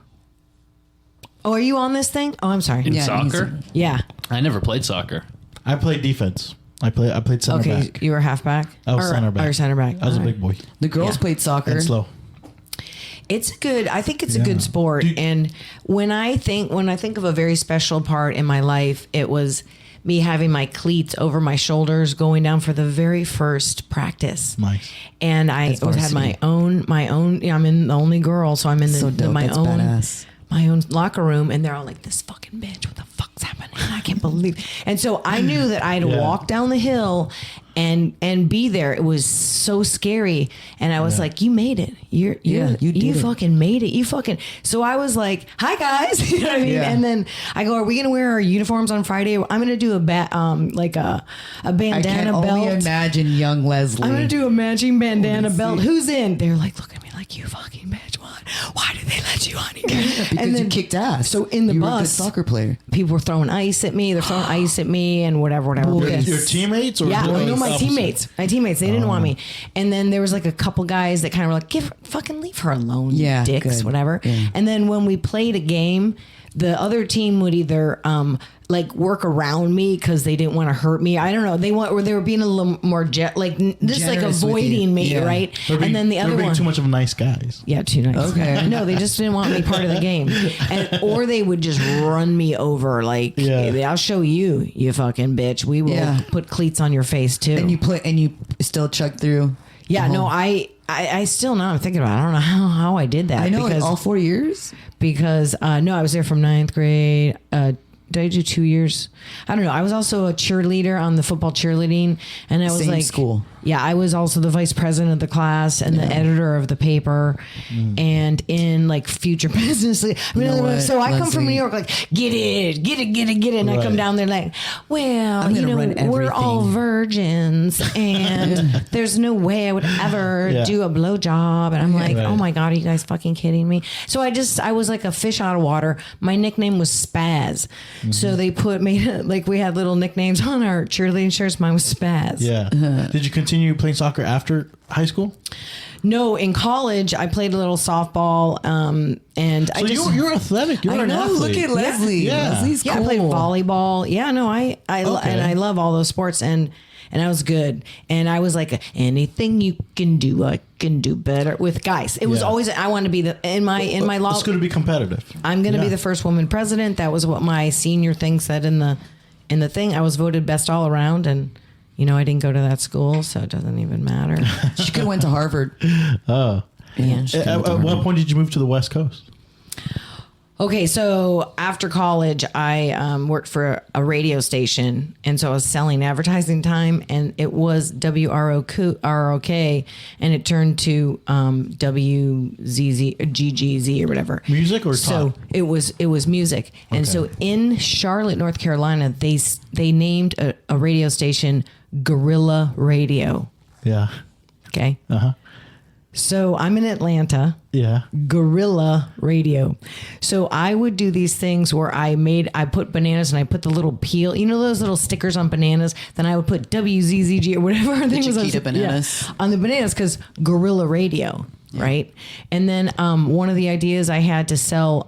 Oh, are you on this thing? Oh, I'm sorry. In Yeah, soccer? Yeah. I never played soccer. I played defense. I played center Okay, back. you were halfback. I was center back. Or center back. I was a All right. big boy The girls Yeah. played soccer. and slow. It's good. I think it's a good sport. And when I think of a very special part in my life, it was me having my cleats over my shoulders going down for the very first practice. Nice. And I had my own, I'm in the only girl. So I'm in my own. Badass. My own locker room, and they're all like, "This fucking bitch, what the fuck's happening? I can't believe." And so I knew that I had to walk down the hill and be there. It was so scary, and I was like, "You made it. You fucking made it. You fucking." So I was like, "Hi guys," you know what I mean? Yeah. And then I go, "Are we gonna wear our uniforms on Friday? I'm gonna do a bandana I can belt. only imagine young Leslie. I'm gonna do a matching bandana belt. Who's in?" They're like, "Look at me like, you fucking bitch. Why did they let you on here?" Because you kicked ass. So in the you bus, were a good soccer player. people were throwing ice at me. They're throwing ice at me and whatever. Your teammates? Or Yeah, my opposite? teammates. My teammates. They didn't want me. And then there was like a couple guys that kind of were like, fucking leave her alone, you Yeah, dicks, good. whatever. Yeah. And then when we played a game, the other team would either like work around me because they didn't want to hurt me. I don't know. They were being a little more just like Generous with avoiding you. me, Yeah. right? They're being- And then the they're other being one. too much of nice guys. Yeah, too nice. Okay. No, they just didn't want me part of the game, or they would just run me over. Like, I'll show you, you fucking bitch. We will put cleats on your face too. And you still chugged through. Yeah, the no, whole- I still now I'm thinking about it. I don't know how I did that. I know because, all 4 years. because no, I was there from 9th grade. Did I do 2 years? I don't know. I was also a cheerleader on the football cheerleading, and I was Same like, school. Yeah, I was also the vice president of the class and the editor of the paper, and in like future business. I mean, You know what, so I come from Leslie? New York, like get it, and I come down there like, well, I'm gonna run we're all everything. virgins, and there's no way I would ever do a blowjob, and I'm like, Right. oh my god, are you guys fucking kidding me? So I was like a fish out of water. My nickname was Spaz, so they made like we had little nicknames on our cheerleading shirts. Mine was Spaz. Yeah. Did you continue playing soccer after high school? No, in college I played a little softball, and So you're athletic. You're I an know. athlete. Look at Leslie. Yeah. Leslie's cool. I played volleyball. Yeah, no, and I love all those sports, and I was good. And I was like, anything you can do, I can do better with guys. It was always I wanted to be in my law. It's going to be competitive. I'm going to be the first woman president. That was what my senior thing said in the thing. I was voted best all around, and I didn't go to that school, so it doesn't even matter. She could have went to Harvard. Oh. Yeah. At what point did you move to the West Coast? Okay, so after college, I worked for a radio station, and so I was selling advertising time, and it was WROK, and it turned to WZZ, GGZ, or whatever. Music or so talk? it was music, and so in Charlotte, North Carolina, they named a radio station Guerrilla Radio. Yeah. Okay. Uh-huh. So I'm in Atlanta. Yeah. Guerrilla Radio. So I would do these things where I put bananas and I put the little peel, those little stickers on bananas. Then I would put WZZG or whatever the Chiquita bananas. on the bananas because Guerrilla Radio. Right. And then one of the ideas I had to sell,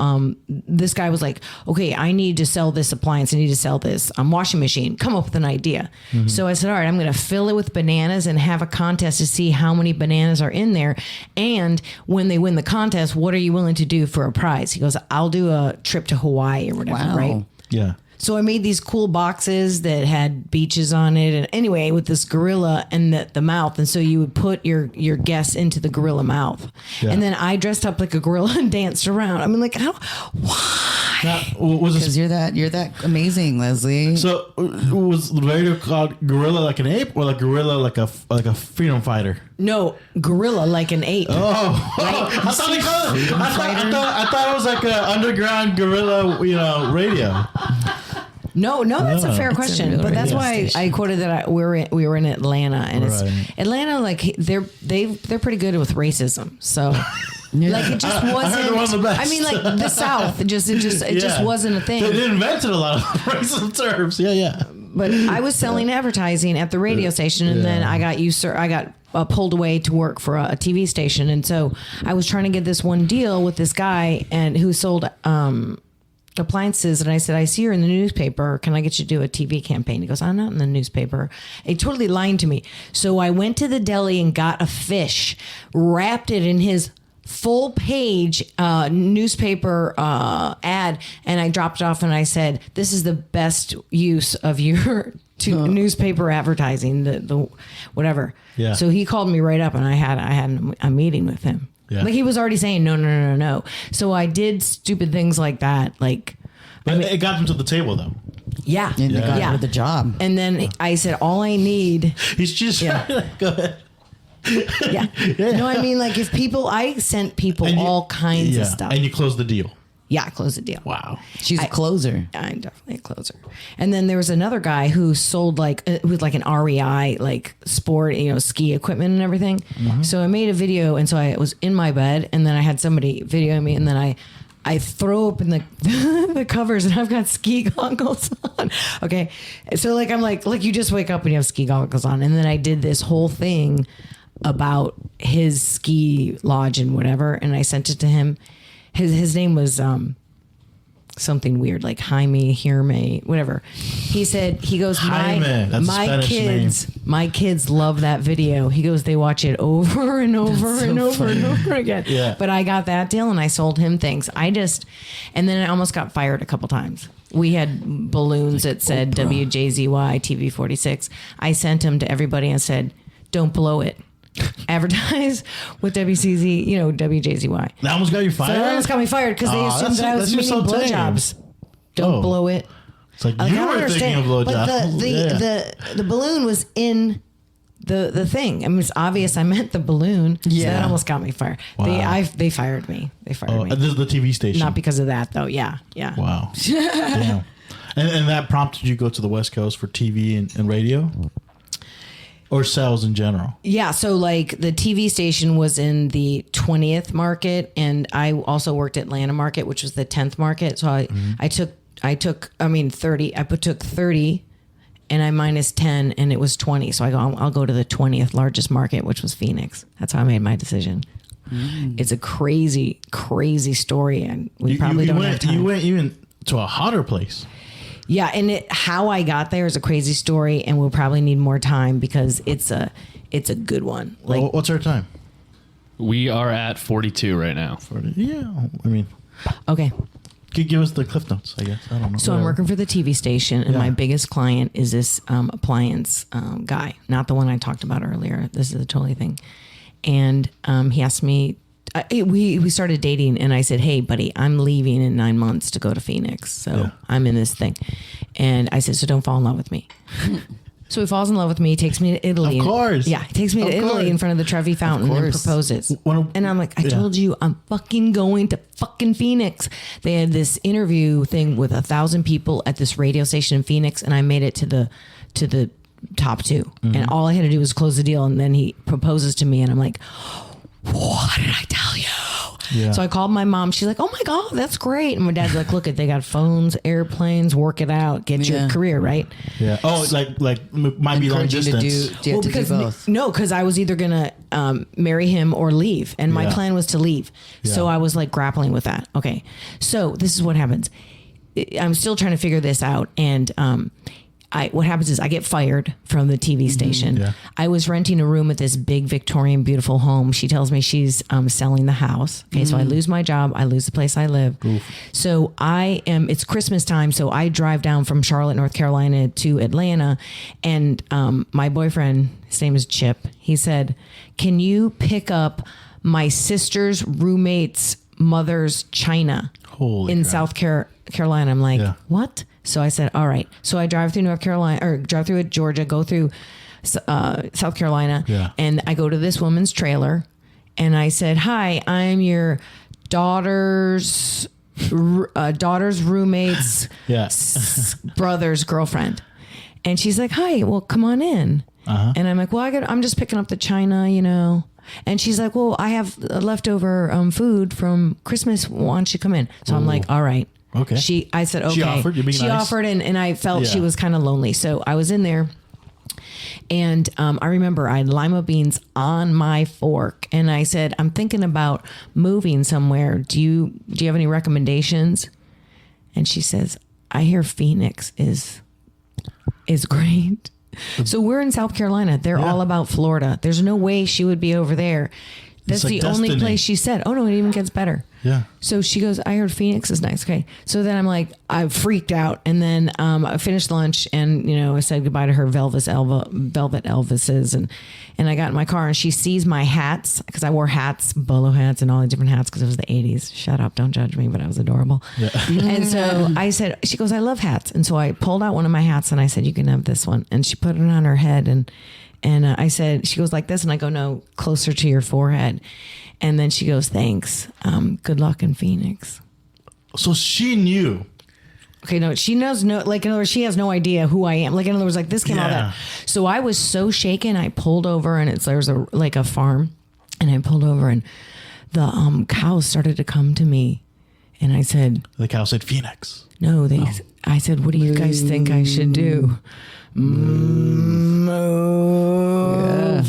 this guy was like, okay, I need to sell this appliance. I need to sell this washing machine. Come up with an idea. Mm-hmm. So I said, all right, I'm going to fill it with bananas and have a contest to see how many bananas are in there. And when they win the contest, what are you willing to do for a prize? He goes, I'll do a trip to Hawaii or whatever. Wow. Right. Yeah. So I made these cool boxes that had beaches on it, and anyway, with this gorilla and the mouth, and so you would put your guests into the gorilla mouth, and then I dressed up like a gorilla and danced around. I mean, like, why? Now, was Because this, you're that amazing, Leslie. so was the radio called Gorilla like an ape or like Gorilla like a freedom fighter? No, gorilla like an ape. Oh, I thought they called it. I thought it was like an underground gorilla, radio. No, that's a fair It's a question, real but that's radio why station. I quoted that we were in Atlanta, and Right. it's Atlanta, like they're pretty good with racism, so. Like it just wasn't. they're one of the best. I mean, like the South, it just wasn't a thing. They invented a lot of racist terms. Yeah. But I was selling advertising at the radio station, and then I got pulled away to work for a TV station, and so I was trying to get this one deal with this guy and who sold appliances, and I said, I see you're in the newspaper. Can I get you to do a TV campaign? He goes, I'm not in the newspaper. He totally lied to me. So I went to the deli and got a fish, wrapped it in his full page newspaper ad, and I dropped it off and I said, "This is the best use of your newspaper advertising, the whatever." Yeah. So he called me right up, and I had a meeting with him. Yeah. Like he was already saying no. So I did stupid things like that, like. But it got him to the table though. Yeah. And they got Yeah. her the job. And then I said, all I need. He's just go ahead. Yeah. No, I mean, like I sent people And you- all kinds of stuff. And you closed the deal. Yeah, I closed the deal. Wow. She's a closer. I'm definitely a closer. And then there was another guy who sold with like an REI, like sport, ski equipment and everything. Mm-hmm. So I made a video, and so I was in my bed, and then I had somebody video me, and then I throw open the the covers, and I've got ski goggles on. Okay. So like, I'm like you just wake up and you have ski goggles on. And then I did this whole thing about his ski lodge and whatever. And I sent it to him. His name was, something weird, like Jaime, Hirme, whatever. He goes, Jaime, that's a Spanish my kids love that video. He goes, they watch it over and over and over and over again. Yeah. But I got that deal and I sold him things. And then I almost got fired a couple times. We had balloons that said WJZY TV 46. I sent them to everybody and said, don't blow it. Advertise with WCZ, WJZY. That almost got you So fired? that almost got me fired because they assumed that I was that's meaning just so tame. blowjobs. Don't blow it. It's like Like, you I don't were thinking of understand, blowjobs. but the balloon was in the thing. I mean, it's obvious I meant the balloon. So Yeah. that almost got me fired. Wow. They fired me. They fired me. This is the TV station. Not because of that though. Yeah. Wow. Damn. And that prompted you to go to the West Coast for TV and radio? Or sales in general? Yeah, so like the TV station was in the 20th market, and I also worked at Atlanta market, which was the 10th market. So I took 30. I took 30, and I minus 10, and it was 20. So I'll go to the 20th largest market, which was Phoenix. That's how I made my decision. It's a crazy, crazy story, and we probably don't have time. You went even to a hotter place. Yeah, and how I got there is a crazy story, and we'll probably need more time because it's a good one. Like, Well, what's our time? We are at 42 right now. Yeah, I mean, okay. give us the cliff notes, I guess. I don't know. So I'm working for the TV station, and Yeah. my biggest client is this appliance guy, not the one I talked about earlier. This is a totally thing. And he asked me, we started dating, and I said, hey, buddy, I'm leaving in 9 months to go to Phoenix. So I'm in this thing. And I said, so don't fall in love with me. So he falls in love with me, takes me to Italy. Of course. Yeah, he takes me to Italy in front of the Trevi Fountain and proposes. And I'm like, I told you, I'm fucking going to fucking Phoenix. They had this interview thing with 1,000 people at this radio station in Phoenix, and I made it to the top 2. And all I had to do was close the deal, and then he proposes to me, and I'm like, what did I tell you? Yeah. So I called my mom. She's like, oh my God, that's great. And my dad's like, look, they got phones, airplanes, work it out, get your career, right? Yeah. Oh, like might be long Encourage you to distance. do both. because I was either going to marry him or leave. And my plan was to leave. So I was like grappling with that. Okay. So this is what happens. I'm still trying to figure this out. And, what happens is I get fired from the TV station. Yeah. I was renting a room at this big Victorian beautiful home. She tells me she's selling the house. Okay, so I lose my job. I lose the place I live. So it's Christmas time. So I drive down from Charlotte, North Carolina to Atlanta. And my boyfriend, his name is Chip, he said, can you pick up my sister's roommate's mother's china in South Carolina? I'm like, what? So I said, all right. So I drive through North Carolina, or drive through Georgia, go through South Carolina, and I go to this woman's trailer, and I said, hi, I'm your daughter's roommate's brother's girlfriend. And she's like, hi, well, come on in. And I'm like, well, I'm just picking up the china, And she's like, well, I have leftover food from Christmas. Why don't you come in? So I'm like, all right. Okay. I said, okay. She offered, you're being she nice. offered, and I felt she was kind of lonely. So I was in there, and I remember I had lima beans on my fork, and I said, I'm thinking about moving somewhere. Do you have any recommendations? And she says, I hear Phoenix is great. So we're in South Carolina. They're all about Florida. There's no way she would be over there. That's like the only destiny. place she said. Oh no, it even gets better. Yeah. So she goes, I heard Phoenix is nice. Okay. So then I'm like, I freaked out. And then I finished lunch and, I said goodbye to her velvet Elvises. And I got in my car and she sees my hats because I wore hats, bolo hats and all the different hats because it was the 80s. Shut up. Don't judge me. But I was adorable. Yeah. And so I said, she goes, I love hats. And so I pulled out one of my hats and I said, you can have this one. And she put it on her head. And I said, she goes like this. And I go, no, closer to your forehead. And then she goes, thanks. Good luck in Phoenix. So she knew. Okay, no, she knows like in other words, she has no idea who I am. Like in other words, like this came out of that. So I was so shaken. I pulled over and there's a farm, and I pulled over and the cows started to come to me, and I said, the cow said Phoenix. No, I said, what do you guys think I should do? Move.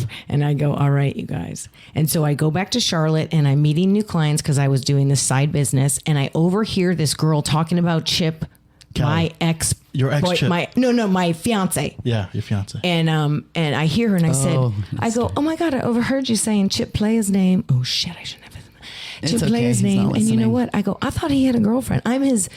Yeah. And I go, all right, you guys. And so I go back to Charlotte and I'm meeting new clients because I was doing this side business, and I overhear this girl talking about Chip, Kelly. Your ex Chip. My fiance. Yeah, your fiance. And I hear her and I said, oh my God, I overheard you saying Chip play his name. Oh shit, I shouldn't have Chip play his name. And you know what? I go, I thought he had a girlfriend. I'm his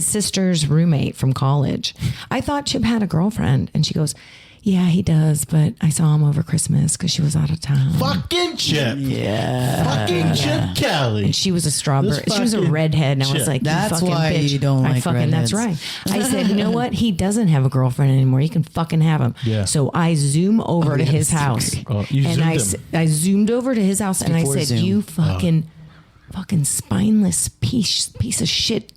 sister's roommate from college. I thought Chip had a girlfriend. And she goes, yeah, he does. But I saw him over Christmas because she was out of town. Fucking Chip. Yeah. Fucking Chip Kelly. And she was a strawberry. She was a redhead. And I was like, that's you why bitch. you don't like redheads. That's right. I said, you know what? He doesn't have a girlfriend anymore. You can fucking have him. Yeah. So I zoom over to his house. I zoomed over to his house and I said, Zoom. You fucking spineless piece of shit.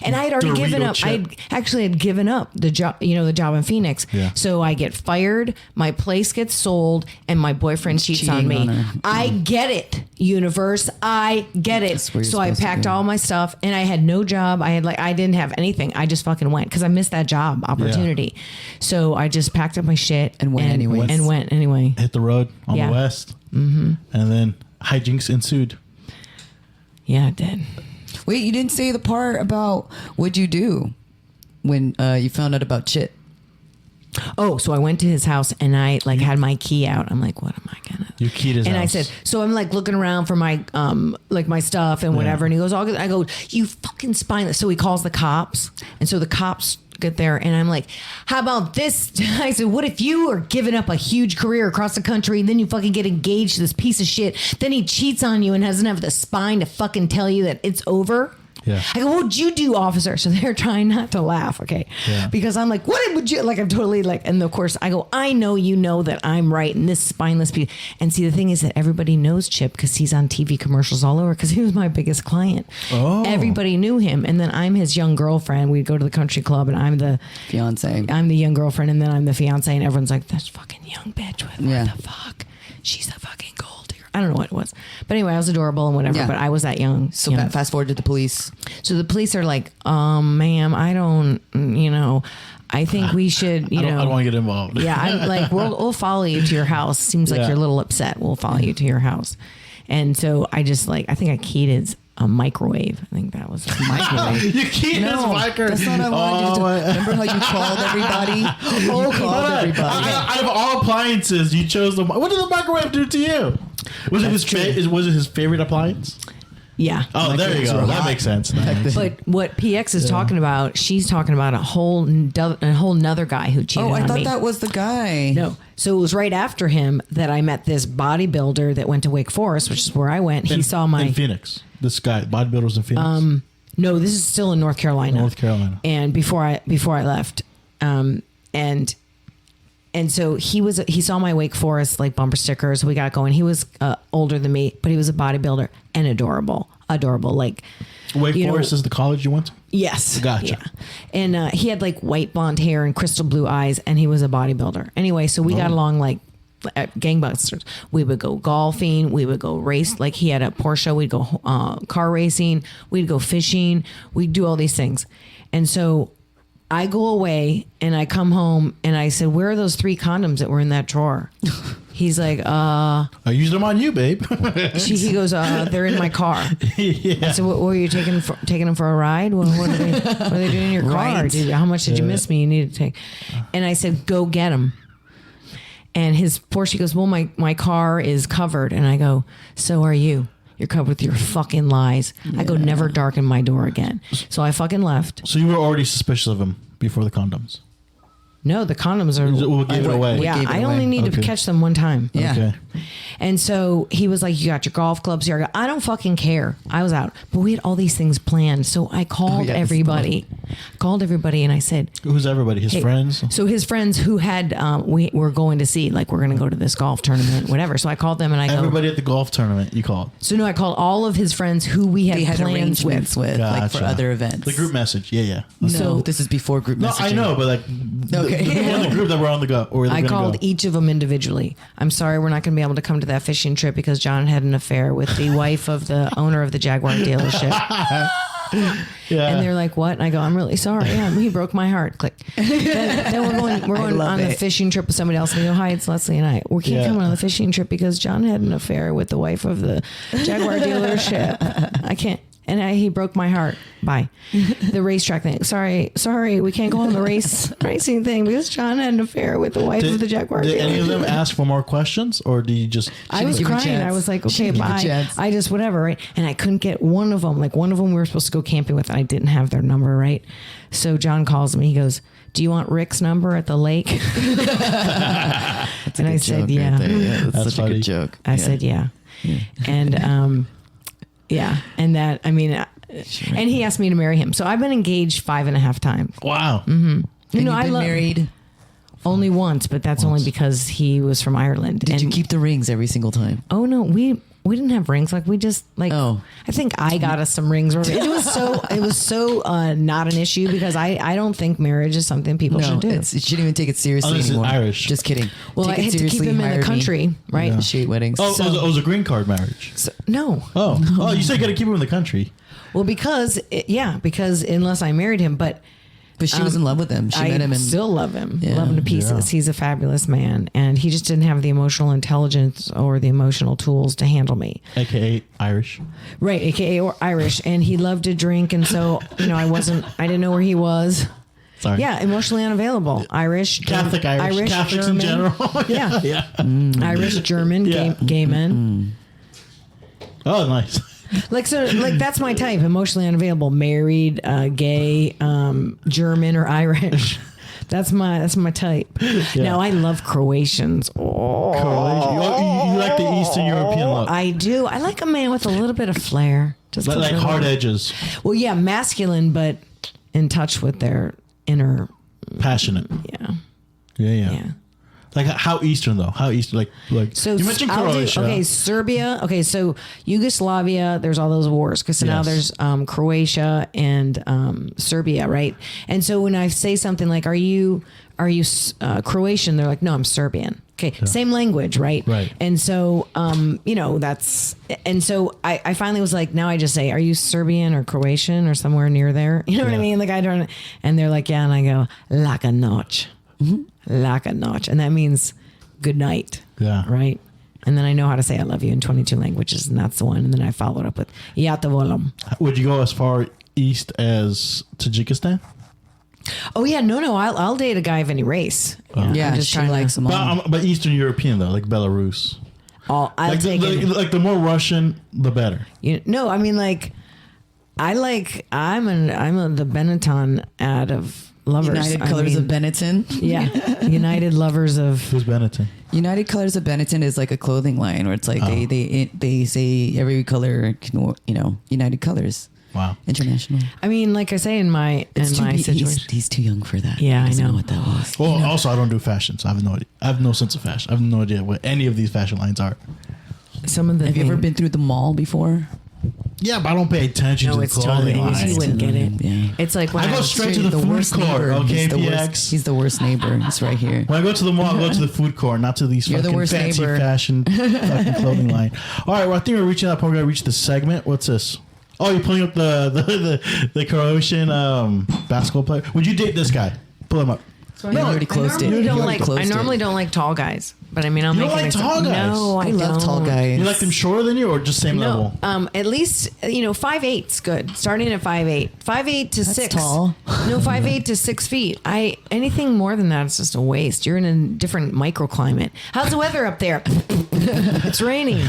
And I had already given up. I actually had given up the job, the job in Phoenix. Yeah. So I get fired, my place gets sold, and my boyfriend cheats on me. I get it, universe. I get it. So I packed all my stuff and I had no job. I didn't have anything. I just fucking went because I missed that job opportunity. Yeah. So I just packed up my shit and went anyway. Hit the road on the west. Mm-hmm. And then hijinks ensued. Yeah, it did. Wait, you didn't say the part about what'd you do when you found out about Chip? Oh, so I went to his house and I had my key out. I'm like, what am I gonna? You keyed his house. And I said, so I'm looking around for my my stuff and whatever. And he goes, all good. I go, you fucking spineless. So he calls the cops, and so the cops get there, and I'm like, how about this? I said, what if you are giving up a huge career across the country and then you fucking get engaged to this piece of shit? Then he cheats on you and doesn't have the spine to fucking tell you that it's over. Yeah. I go, what'd you do, officer? So they're trying not to laugh, okay? Yeah. Because I'm like, what would you, I'm totally and of course I go, I know you know that I'm right and this spineless piece. And see, the thing is that everybody knows Chip because he's on TV commercials all over because he was my biggest client. Oh. Everybody knew him. And then I'm his young girlfriend. We'd go to the country club and I'm the fiance. I'm the young girlfriend and then I'm the fiance and everyone's like, that's fucking young bitch. What the fuck? She's a fucking gold. I don't know what it was. But anyway, I was adorable and whatever, but I was that young. So fast forward to the police. So the police are like, ma'am, I don't, I think we should, I don't want to get involved. Yeah, I'm like, we'll follow you to your house. Seems like you're a little upset. We'll follow you to your house. And so I just I think I keyed his microwave. I think that was a microwave. You keyed his microwave? That's not what I wanted you to. Remember how you called everybody? Out of all appliances, you chose the. What did the microwave do to you? Was it his favorite appliance? Yeah. Oh, there you go. That makes sense. But what PX is talking about, she's talking about a whole nother guy who cheated on me. Oh, I thought that was the guy. No. So it was right after him that I met this bodybuilder that went to Wake Forest, which is where I went. He saw my... In Phoenix. This guy, bodybuilders in Phoenix? No, this is still in North Carolina. North Carolina. And before I left, and so he saw my Wake Forest bumper stickers. We got going. He was older than me, but he was a bodybuilder and adorable. Wake Forest is the college you went to? Yes. Gotcha. Yeah. And he had white blonde hair and crystal blue eyes, and he was a bodybuilder. Anyway, so we got along gangbusters. We would go golfing. We would go race. He had a Porsche. We'd go car racing. We'd go fishing. We'd do all these things. And so I go away and I come home and I said, where are those 3 condoms that were in that drawer? He's like, I used them on you, babe. He goes, they're in my car. Yeah. I said, what were you taking them for a ride? What are they doing in your car? Right. How much did you miss me? You need to take. And I said, go get them. And his Porsche goes, well, my car is covered. And I go, so are you. You're covered with your fucking lies. I go, never darken my door again. So I fucking left. So you were already suspicious of him before the condoms? No, the condoms are. We'll give it away. Yeah, I only need to catch them one time. Yeah. Okay. And so he was like, you got your golf clubs here. I go, I don't fucking care. I was out. But we had all these things planned. So I called everybody. And I said, Who's everybody? His friends? So his friends who had, we were going to see, like, we're going to go to this golf tournament, whatever. So I called them and I Everybody at the golf tournament you called? So no, I called all of his friends who we had, Had plans arrangements with, like for Gotcha. other events. The group message. Yeah. No, So- this is before group No, messaging. I know, but like the people in the group that were on the go. Or I called each of them individually. I'm sorry, we're not going to be able to come to that fishing trip because John had an affair with the wife of the owner of the Jaguar dealership. Yeah. And they're like, "What?" And I go, "I'm really sorry. Yeah, he broke my heart." Click. Then we're going love on a it. fishing trip with somebody else. And they go, "Hi, it's Leslie and I. We can't Yeah. come on the fishing trip because John had an affair with the wife of the Jaguar dealership. I can't." And he broke my heart. Bye. The racetrack thing. Sorry, we can't go on the racing thing because John had an affair with the wife of the Jaguar Did any of dealership. them ask for more questions, or did you just? I was give a crying. chance. I was like, She okay, didn't give a bye. chance. I just, whatever, right? And I couldn't get one of them. Like one of them we were supposed to go camping with, and I didn't have their number, right? So John calls me. He goes, do you want Rick's number at the lake? And I said, yeah. That's such a funny. good joke. I said, yeah. And, yeah. And that, I mean, and he asked me to marry him. So I've been engaged 5.5 times. Wow. And you've I been married. only once, but that's only because he was from Ireland. Did you keep the rings every single time? Oh no, we didn't have rings. Like we just like. Oh. I think I got us some rings. It was so not an issue because I don't think marriage is something people should do. You shouldn't even take it seriously Unless it's anymore. Irish. Just kidding. Well, Take I it had to keep seriously, him in hire the me. country, right? Initiate weddings. Oh, it was a green card marriage. So, no. Oh, you said you got to keep him in the country. Well, because unless I married him, but She was in love with him. She I met him and still love him, Yeah. love him to pieces. Yeah. He's a fabulous man, and he just didn't have the emotional intelligence or the emotional tools to handle me. AKA Irish. Right, AKA or Irish, and he loved to drink, and so I didn't know where he was. Sorry. Yeah, emotionally unavailable. Irish, Catholic Irish. Catholics German. in general. Yeah. Yeah. Irish, German, Yeah. gay men. Oh, nice. Like that's my type. Emotionally unavailable, married, gay, German or Irish. That's my type. Now I love Croatians. Oh, You like the Eastern European look. I do. I like a man with a little bit of flair. Just Like a little hard bit. edges. Well, yeah, masculine, but in touch with their inner. Passionate. Yeah. Yeah. Like how Eastern though? How Eastern? Like So you mentioned I'll do- Croatia. okay, Serbia. Okay, so Yugoslavia. There's all those wars because now Yes. there's Croatia and Serbia, right? And so when I say something like, "Are you Croatian?" They're like, "No, I'm Serbian." Okay, same language, right? Right. And so that's and so I finally was like, now I just say, "Are you Serbian or Croatian or somewhere near there?" You know what I Yeah. mean? Like I don't. And they're like, "Yeah," and I go, "Laka noć." Laka noć, and that means good night. Yeah. Right. And then I know how to say I love you in 22 languages, and that's the one. And then I followed up with Ja te volim. Would you go as far east as Tajikistan? Oh yeah, no, I'll date a guy of any race. You know, Yeah, I'm just she trying likes to. them all. But Eastern European though, like Belarus. I'll Like take it. like the more Russian, the better. No, I mean like, I'm the Benetton ad of lovers. United I Colors of mean, Benetton. Yeah, United Lovers of. Who's Benetton? United Colors of Benetton is like a clothing line where it's like they say every color can, United Colors. Wow. International. I mean, like I say in my situation. He's too young for that. Yeah, He I doesn't know. what that was. Well, also I don't do fashion, so I have no idea. I have no sense of fashion. I have no idea what any of these fashion lines are. Some of the. Have you ever been through the mall before? Yeah, but I don't pay attention No, to the it's totally. clothing You lines. wouldn't get it. Yeah. It's like when I go was straight to the food worst court, neighbor. okay, He's the PX? worst. He's the worst neighbor. He's right here. When I go to the mall, I go to the food court, not to these You're the fucking worst fancy neighbor. fashion fucking clothing line. All right, well, I think we're reaching that point. We're gonna reach the segment. What's this? Oh, you're pulling up the Croatian basketball player. Would you date this guy? Pull him up. You already closed it. I You already normally closed it. don't like tall guys. But I mean, I'll You make don't an like tall exception. guys? No, I I love don't. tall guys. You like them shorter than you or just same No, level? at least 5'8"'s good. Starting at 5'8", 5'8" to That's 6. tall. No, 5'8" to 6 feet. Anything more than that is just a waste. You're in a different microclimate. How's the weather up there? It's raining.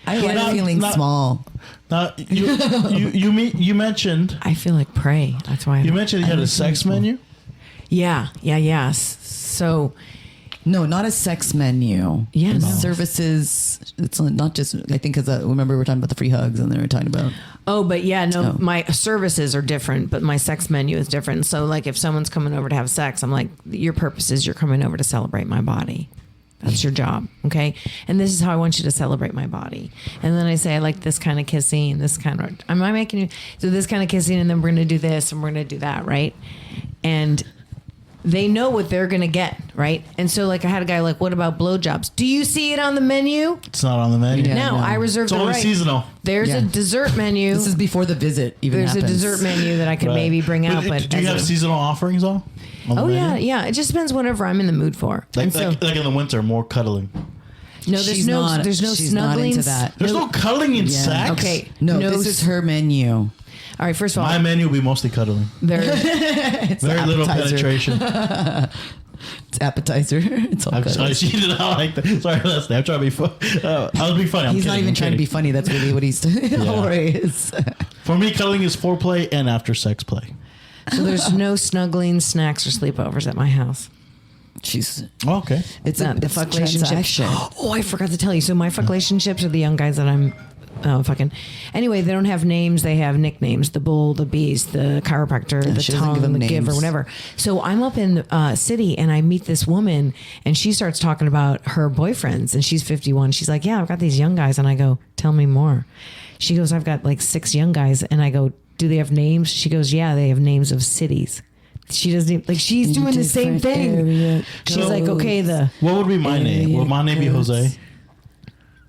I like feeling not- small. Now, you mentioned I feel like prey. That's why. you mentioned you had a sex menu. Yeah. So No, not a sex menu. Yeah, It's no. services. It's not just. I think because remember we were talking about the free hugs, and then we were talking about. but yeah, no, Oh. my services are different, but my sex menu is different. So like if someone's coming over to have sex, I'm like, your purpose is you're coming over to celebrate my body. That's your job. Okay. And this is how I want you to celebrate my body. And then I say, I like this kind of kissing, this kind of, am I making you do this kind of kissing? And then we're going to do this and we're going to do that. Right. And they know what they're going to get. Right. And so like I had a guy like, what about blowjobs? Do you see it on the menu? It's not on the menu. Yeah. No, no. I reserve It's the only right. seasonal. There's Yeah. a dessert menu. This is before the visit even There's happens. a dessert menu that I could Right. maybe bring out. But do you as have a- seasonal offerings though? on the Oh yeah, menu? yeah. It just depends whatever I'm in the mood for. Like, And so, like in the winter, more cuddling. no, there's She's no, not- there's no she's not snuggling. into that. There's no cuddling in Yeah. sex. Okay, No, no this is her menu. All right, first of all, My menu will be mostly cuddling. there's It's Very little appetizer. penetration. It's appetizer. It's all I'm good. sorry, she did not like that. Sorry, Leslie. I'm trying to be funny. I was being funny. I'm He's not kidding, even I'm trying to be kidding. funny. That's really what he's hilarious. For me, cuddling is foreplay and after sex play. so there's no snuggling, snacks, or sleepovers at my house. She's. Oh, okay. It's Not a the fuck relationship. transaction. Oh, I forgot to tell you. So my fuck relationships are the young guys that I'm fucking. Anyway, they don't have names. They have nicknames. The bull, the beast, the chiropractor, the she doesn't tongue, give them the giver, names. whatever. So I'm up in the city and I meet this woman and she starts talking about her boyfriends and she's 51. She's like, yeah, I've got these young guys. And I go, tell me more. She goes, I've got like 6 young guys. And I go, do they have names? She goes, yeah, they have names of cities. She doesn't even, like, she's doing the same Different thing. area She's like, codes. okay, What would be my name? Would my name be Jose?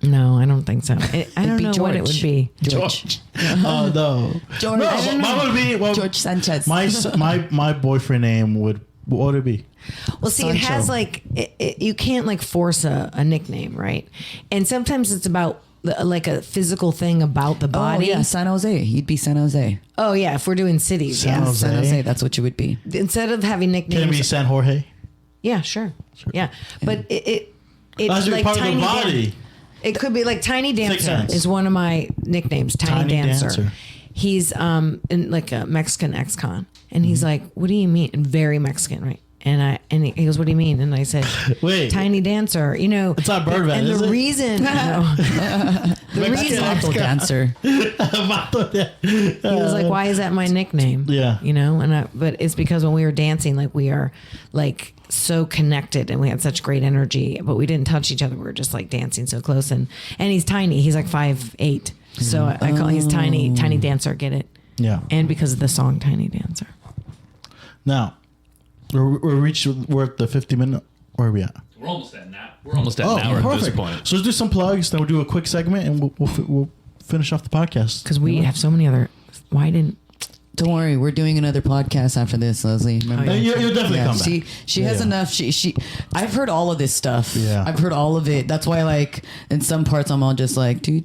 no, I don't think so. I don't be know what it would George. be. George. Oh no. George. No, I don't mine know. would be George Sanchez. my boyfriend name what would it be? Well, see, it Sancho. has like you can't like force a nickname, right? And sometimes it's about like a physical thing about the Oh body. yeah, San Jose. You'd be San Jose. Oh yeah, if we're doing cities, San yeah. Jose. San Jose. That's what you would be. Instead of having Can it be nicknames, San Jorge? yeah, sure, yeah. But it's That's like part of tiny the body. Dan- it could be like Tiny Dancer hands. is one of my nicknames. Tiny, Tiny Dancer. Dancer. He's in like a Mexican ex-con, and he's like, "What do you mean?" And very Mexican, right? And he goes, "What do you mean?" And I said, Wait. Tiny Dancer." You know, It's not Birdman, And is the it? reason, no. the Mexican reason Vato dancer. he was like, "Why is that my nickname?" Yeah. you know. But it's because when we were dancing, like we are like so connected and we had such great energy, but we didn't touch each other. We were just like dancing so close, and he's tiny. He's like 5'8", so I call he's Tiny Dancer. Get it? Yeah. And because of the song Tiny Dancer. Now, we're at the 50-minute. Where are we at? We're almost at now. We're almost at an hour at this point. So let's do some plugs. Then we'll do a quick segment, and we'll finish off the podcast. Because we have so many other. Why didn't? Don't worry, we're doing another podcast after this, Leslie. Remember? And you'll definitely come back. She has Yeah. enough. She. I've heard all of this stuff. Yeah. I've heard all of it. That's why, like, in some parts, I'm all just like, do.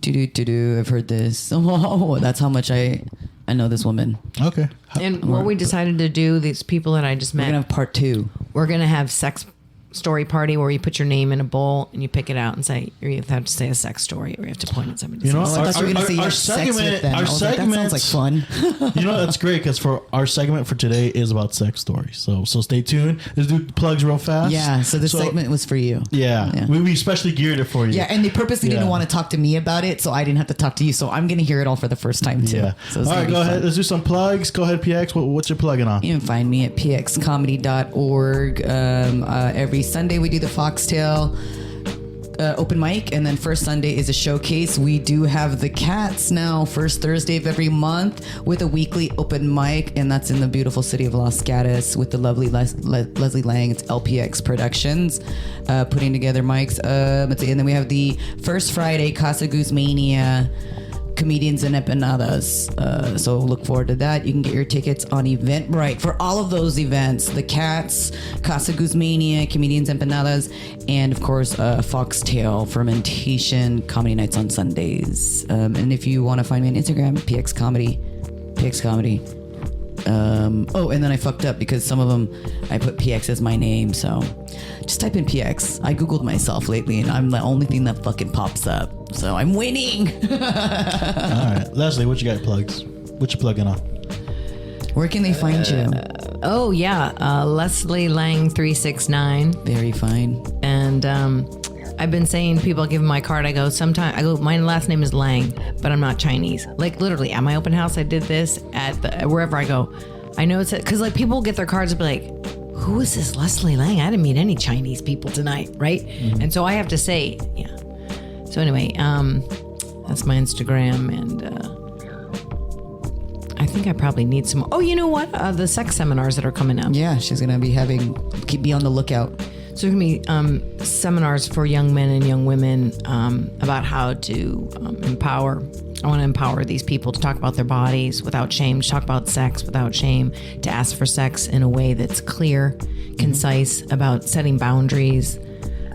I've heard this. Oh, that's how much I know this woman. Okay. And what we decided to do, these people that I just We're met, gonna have part 2. we're gonna have sex story party where you put your name in a bowl and you pick it out and say you have to say a sex story or you have to point at somebody. You know, Oh, I thought you were gonna say you our had sex with segment, them. our I was like, that sounds like segments- fun. You know, that's great because for our segment for today is about sex stories. So stay tuned. Let's do plugs real fast. Yeah. So this segment was for you. Yeah, Yeah. we especially geared it for you. Yeah, and they purposely didn't Yeah. want to talk to me about it, so I didn't have to talk to you. So I'm going to hear it all for the first time too. Yeah. So All it's gonna right, be go fun. ahead. Let's do some plugs. Go ahead, PX. What's your plugging on? You can find me at pxcomedy.org. Every Sunday we do the Foxtail open mic, and then first Sunday is a showcase. We do have the Cats now, first Thursday of every month with a weekly open mic, and that's in the beautiful city of Los Gatos with the lovely Leslie Lang. It's LPX Productions putting together mics. And then we have the first Friday Casa Goose Mania Comedians and Empanadas. So look forward to that. You can get your tickets on Eventbrite for all of those events. The Cats, Casa Guzmania, Comedians Empanadas, and of course Foxtail Fermentation Comedy Nights on Sundays. And if you want to find me on Instagram, PX Comedy. And then I fucked up because some of them I put PX as my name, so just type in PX. I googled myself lately and I'm the only thing that fucking pops up, so I'm winning. All right, Leslie, what you got plugs? What you plugging on? Where can they find you? Oh yeah, Leslie Lang 369. Very fine. And I've been saying to people, give them my card. I go, my last name is Lang, but I'm not Chinese. Like literally at my open house, I did this wherever I go. I know it's because like people get their cards and be like, who is this Leslie Lang? I didn't meet any Chinese people tonight, right? Mm-hmm. And so I have to say, yeah. So anyway, that's my Instagram, and I think I probably need some. Oh, you know what? The sex seminars that are coming up. Yeah, she's gonna be be on the lookout. So there's going to be seminars for young men and young women about how to empower. I want to empower these people to talk about their bodies without shame, to talk about sex without shame, to ask for sex in a way that's clear, concise, about setting boundaries,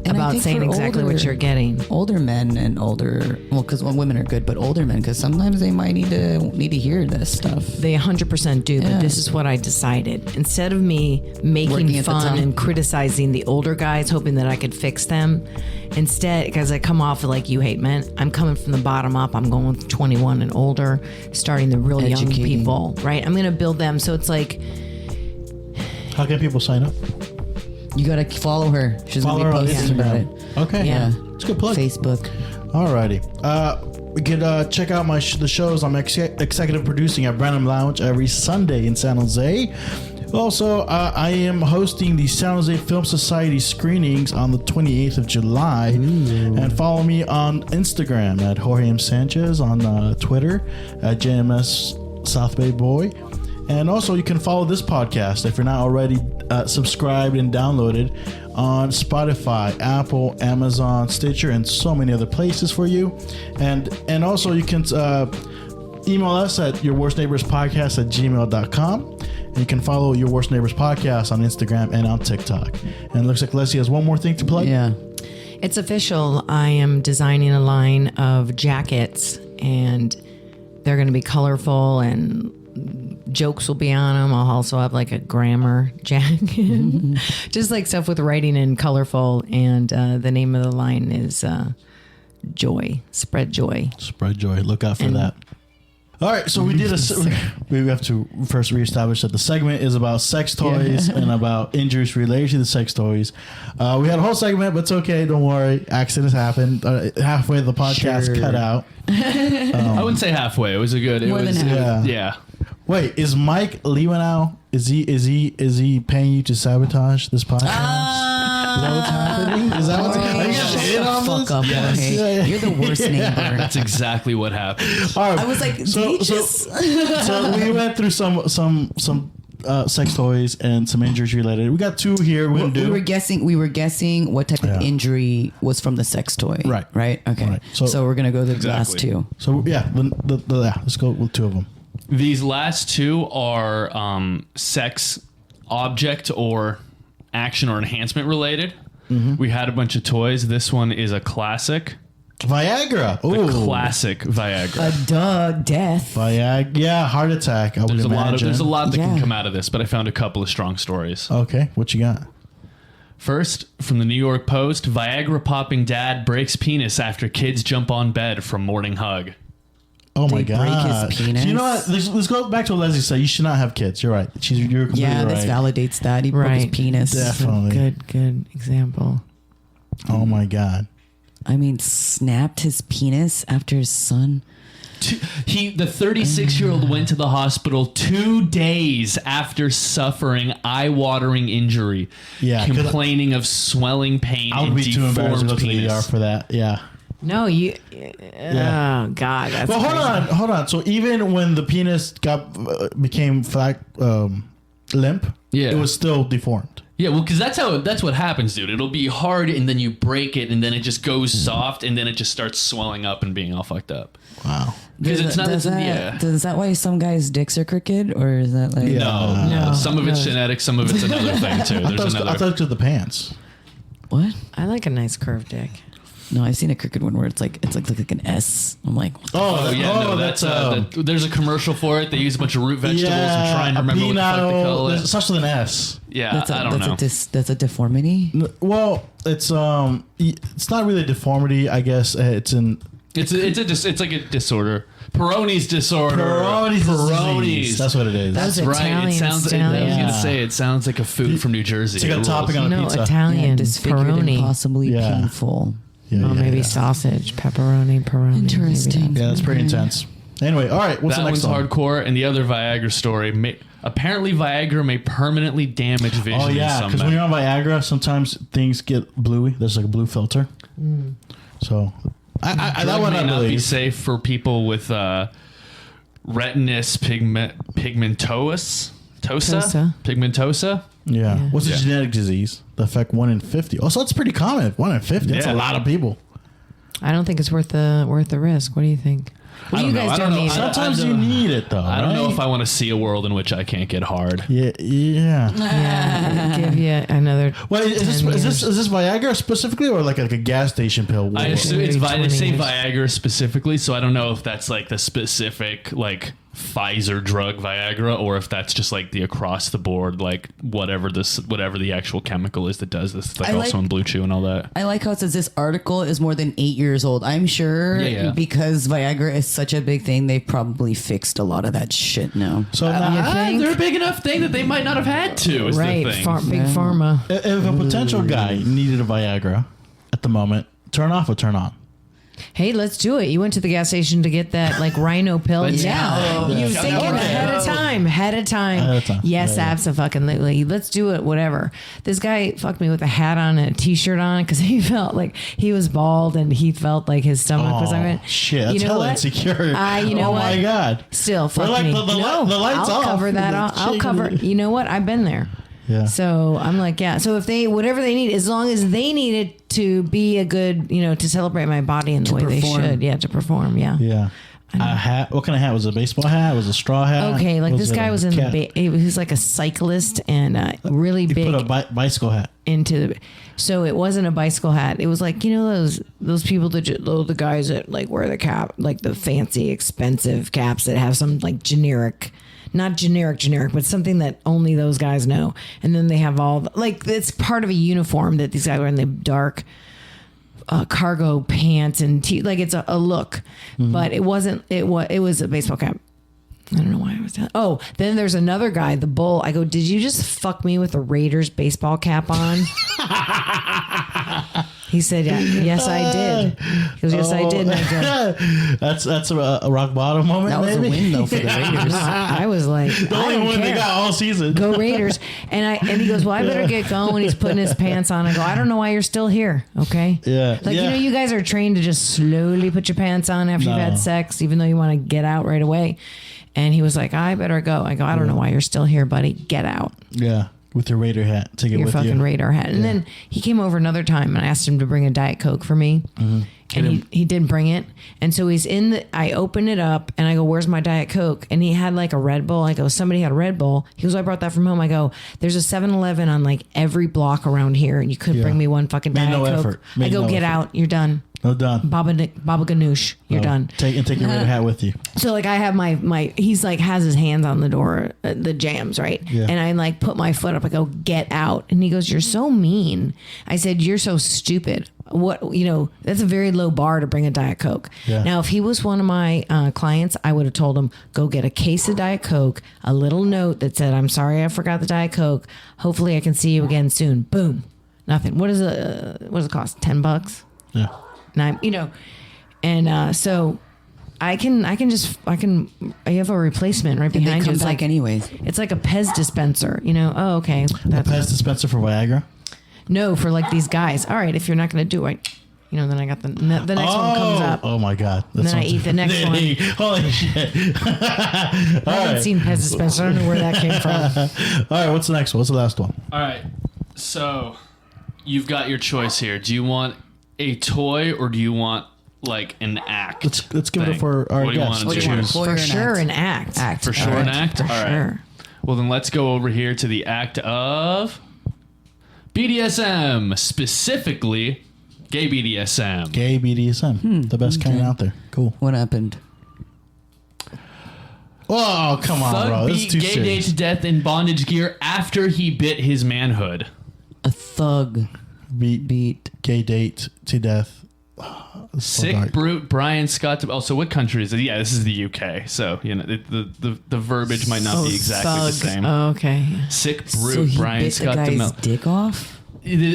and about saying exactly what you're getting. Older men and because women are good, but older men, because sometimes they might need to hear this stuff. They 100% do, but this is what I decided. Instead of me making fun and criticizing the older guys, hoping that I could fix them, instead, because I come off like you hate men, I'm coming from the bottom up. I'm going with 21 and older, starting the real young people, right? I'm going to build them. So it's like, how can people sign up? You gotta follow her. She's gonna be posting about it. Okay, yeah, it's a good plug. Facebook. Alrighty. We can check out the shows I'm executive producing at Branham Lounge every Sunday in San Jose. Also, I am hosting the San Jose Film Society screenings on the 28th of July. Ooh. And follow me on Instagram at Jorge M. Sanchez, on Twitter at JMS South Bay Boy. And also, you can follow this podcast if you're not already subscribed and downloaded on Spotify, Apple, Amazon, Stitcher, and so many other places for you. And also, you can email us at yourworstneighborspodcast@gmail.com. And you can follow Your Worst Neighbors Podcast on Instagram and on TikTok. And it looks like Leslie has one more thing to plug. Yeah. It's official. I am designing a line of jackets, and they're going to be colorful, and jokes will be on them. I'll also have like a grammar jacket, just like stuff with writing and colorful. And the name of the line is Joy. Spread joy. Spread joy. Look out for that. All right, so we have to first reestablish that the segment is about sex toys and about injuries related to the sex toys. We had a whole segment, but it's okay. Don't worry. Accidents happened. Halfway the podcast cut out. I wouldn't say halfway. It was a good. More than half. Yeah. Wait, is Mike Lewinow? Is he paying you to sabotage this podcast? Is that what's happening? Is that what's happening? Fuck up, Jorge. You're the worst neighbor. That's exactly what happened. All right. I was like, so we went through some sex toys and some injuries related. We got two here. We were guessing what type of injury was from the sex toy. Right. Okay. Right. So we're gonna go to the last two. So let's go with two of them. These last two are sex object or action or enhancement related. Mm-hmm. We had a bunch of toys. This one is a classic. Viagra. Ooh. The classic Viagra. Death. Viagra. Yeah, heart attack. There's a lot that can come out of this, but I found a couple of strong stories. Okay, what you got? First, from the New York Post, Viagra popping dad breaks penis after kids jump on bed from morning hug. Oh my God! Break his penis. So you know what? Let's go back to what Leslie said. You should not have kids. You're right. You're completely right. This validates that. He broke his penis. Definitely. Good example. Oh my God. I mean, snapped his penis after his son. The 36-year-old went to the hospital 2 days after suffering eye-watering injury. Yeah, complaining of swelling pain. I would be too embarrassed to go to the ER for that. Yeah. No, you. Oh God. That's well, hold on. So even when the penis became limp, it was still deformed. Yeah, well, because that's what happens, dude. It'll be hard, and then you break it, and then it just goes soft, and then it just starts swelling up and being all fucked up. Wow. Because it's not. Is that why some guys' dicks are crooked, or is that like? No. Some of it's genetic, some of it's another thing too. I thought it was the pants. What? I like a nice curved dick. No, I've seen a crooked one where it's like an S. I'm like, what the there's a commercial for it. They use a bunch of root vegetables and try and remember what the fuck they call it. It starts with an S. Yeah, I don't know. That's a deformity. Well, it's not really a deformity. I guess it's like a disorder. Peyronie's disorder. Peyronie's disease. That's what it is. That's right. Italian It sounds. I stallion. was gonna say it sounds like a food from New Jersey. It's like a topping on a No, pizza. Italian Disfigured and pepperoni. possibly painful. Yeah, Or maybe sausage, pepperoni. Interesting. Yeah, that's pretty intense. Anyway, all right. What's That the next one's one? hardcore. And the other Viagra story. Apparently, Viagra may permanently damage vision. Oh yeah, in some because when men. you're on Viagra, sometimes things get bluey. There's like a blue filter. So that Drug one may I not be believe. safe for people with retinus pigmentosa. Yeah. What's Yeah. a genetic disease? The affect 1 in 50. Oh, so that's pretty common. 1 in 50. That's Yeah. a lot of people. I don't think it's worth the risk. What do you think? Well, I you don't know. guys I don't don't know. need it. Sometimes you need it though. I don't know right? if I want to see a world in which I can't get hard. Yeah. Yeah, give you another. Well, is 10 this Viagra specifically, or like a gas station pill? I assume it's Maybe 20 they say years. Viagra specifically, so I don't know if that's like the specific like Pfizer drug Viagra, or if that's just like the across the board like whatever the actual chemical is that does this, like I also like- in Blue Chew and all that. I like how it says this article is more than 8 years old. I'm sure because Viagra is such a big thing, they've probably fixed a lot of that shit now. So now, think? They're a big enough thing that they might not have had to. Is Right, the thing. big pharma. if a potential guy needed a Viagra at the moment, turn off or turn on? Hey, let's do it. You went to the gas station to get that like rhino pill. Let's Yeah, go. you Let's think go. ahead of time. Ahead of time. Yes, Yeah, yeah. absolutely. Let's do it. Whatever. This guy fucked me with a hat on and a t-shirt on because he felt like he was bald and he felt like his stomach was. I went, shit, that's hella insecure. You know oh what? my god. Still, fuck like me. the lights I'll off. cover that. I'll cover. You know what? I've been there. Yeah. So I'm like, yeah. So if they, whatever they need, as long as they need it to be a good, to celebrate my body in the way perform. they should. Yeah, to perform. Yeah. Yeah. A hat. What kind of hat was it? A baseball hat? Was it a straw hat? Okay, like this it guy a was in cap? he was like a cyclist and really He big put a bicycle hat. into the. So it wasn't a bicycle hat. It was like those people that the guys that like wear the cap, like the fancy expensive caps that have some like generic. Not generic, but something that only those guys know. And then they have it's part of a uniform that these guys wear in the dark cargo pants and like it's a look. But it wasn't. It was a baseball cap. I don't know why I was telling. Oh, then there's another guy, the bull. I go, did you just fuck me with a Raiders baseball cap on? He said, yes, I did. He goes, yes, I did. And I go, That's a rock bottom moment. That was a maybe? win though for the Raiders. I was like, The I only don't one they care. got all season. Go Raiders. And he goes, well, I better get going. He's putting his pants on. I go, I don't know why you're still here. Okay. Yeah. Like, Yeah. you guys are trained to just slowly put your pants on after you've No. had sex, even though you want to get out right away. And he was like, I better go. I go, I don't know why you're still here, buddy. Get out. Yeah. With your Raider hat. Take it Your with fucking you. radar hat. And then he came over another time and I asked him to bring a Diet Coke for me. And he didn't bring it. And so he's I open it up and I go, where's my Diet Coke? And he had like a Red Bull. I go, somebody had a Red Bull. He goes, I brought that from home. I go, there's a 7-Eleven on like every block around here. And you couldn't Yeah. bring me one fucking Made Diet no Coke. effort. I Made go, no get effort. out. You're done. No, done. Baba Ganoush, you're No. done. Take your Raider hat with you. So like I have my he's like has his hands on the door, the jams, right? Yeah. And I like put my foot up. I go, get out. And he goes, you're so mean. I said, you're so stupid. What, that's a very low bar to bring a Diet Coke. Yeah. Now, if he was one of my clients, I would have told him, go get a case of Diet Coke, a little note that said, I'm sorry, I forgot the Diet Coke. Hopefully I can see you again soon. Boom. Nothing. What does it cost? $10? Yeah. And so I have a replacement right They behind you. come It's back like, anyways. it's like a Pez dispenser, Oh, okay. A Pez dispenser for Viagra. No, for like these guys. All right, if you're not going to do it, then I got the next one comes up. Oh my god. And then I eat the next one. Holy shit. I haven't seen Pez dispenser. I don't know where that came from. All right, what's the next one? What's the last one? All right. So, you've got your choice here. Do you want a toy or do you want like an act? Let's give it for our What do you guests want to to choose. Toy or For an sure, act? an act. Act. For sure, an act? For All right. sure. Well, then let's go over here to the act of BDSM, specifically gay BDSM. Gay BDSM, the best kind out there. Cool. What happened? Oh, come on, Thug bro. This is beat too gay serious. date to death in bondage gear after he bit his manhood. A thug Beat gay date to death. It's so Sick dark. brute Brian Scott. Oh, so what country is it? Yeah, this is the UK. So you know the verbiage might not be exactly the Thug. same. Oh, okay. Sick So brute he Brian bit the Scott. guy's dick off?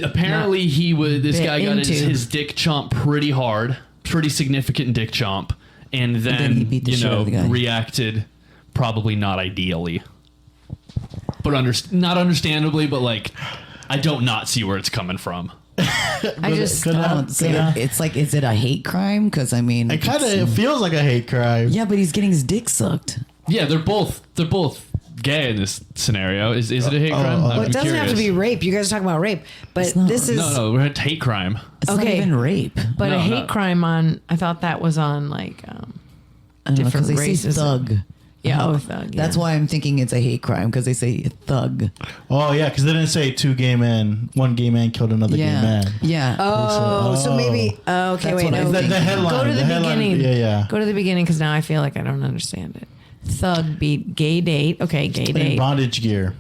Apparently, he was. This Bit guy got into. his dick chomp pretty hard, pretty significant dick chomp, and then he beat the shit out of the guy. reacted probably not ideally, but not understandably, but like I don't not see where it's coming from. I just Good I on- don't see good on- it. It's like, is it a hate crime? Because I mean, It kind it's- of feels like a hate crime. Yeah, but he's getting his dick sucked. Yeah, they're both gay in this scenario. Is it a hate crime? oh. Well, I'm it doesn't have to be curious. rape. You guys are talking about rape, but It's not. this is No, we're at hate crime. It's not Okay. even rape. but No, a hate no. crime on. I thought that was on like I don't know, 'cause different they say races. thug. Yeah, oh, thug. That's yeah. why I'm thinking it's a hate crime because they say thug. Oh yeah, because they didn't say two gay men. One gay man killed another gay Yeah, man. yeah. Oh, so Oh. maybe. Okay, That's wait. what I No, think. The headline. Go to the headline, beginning. Yeah. Go to the beginning because now I feel like I don't understand it. Thug beat gay date. Okay, gay In date bondage gear.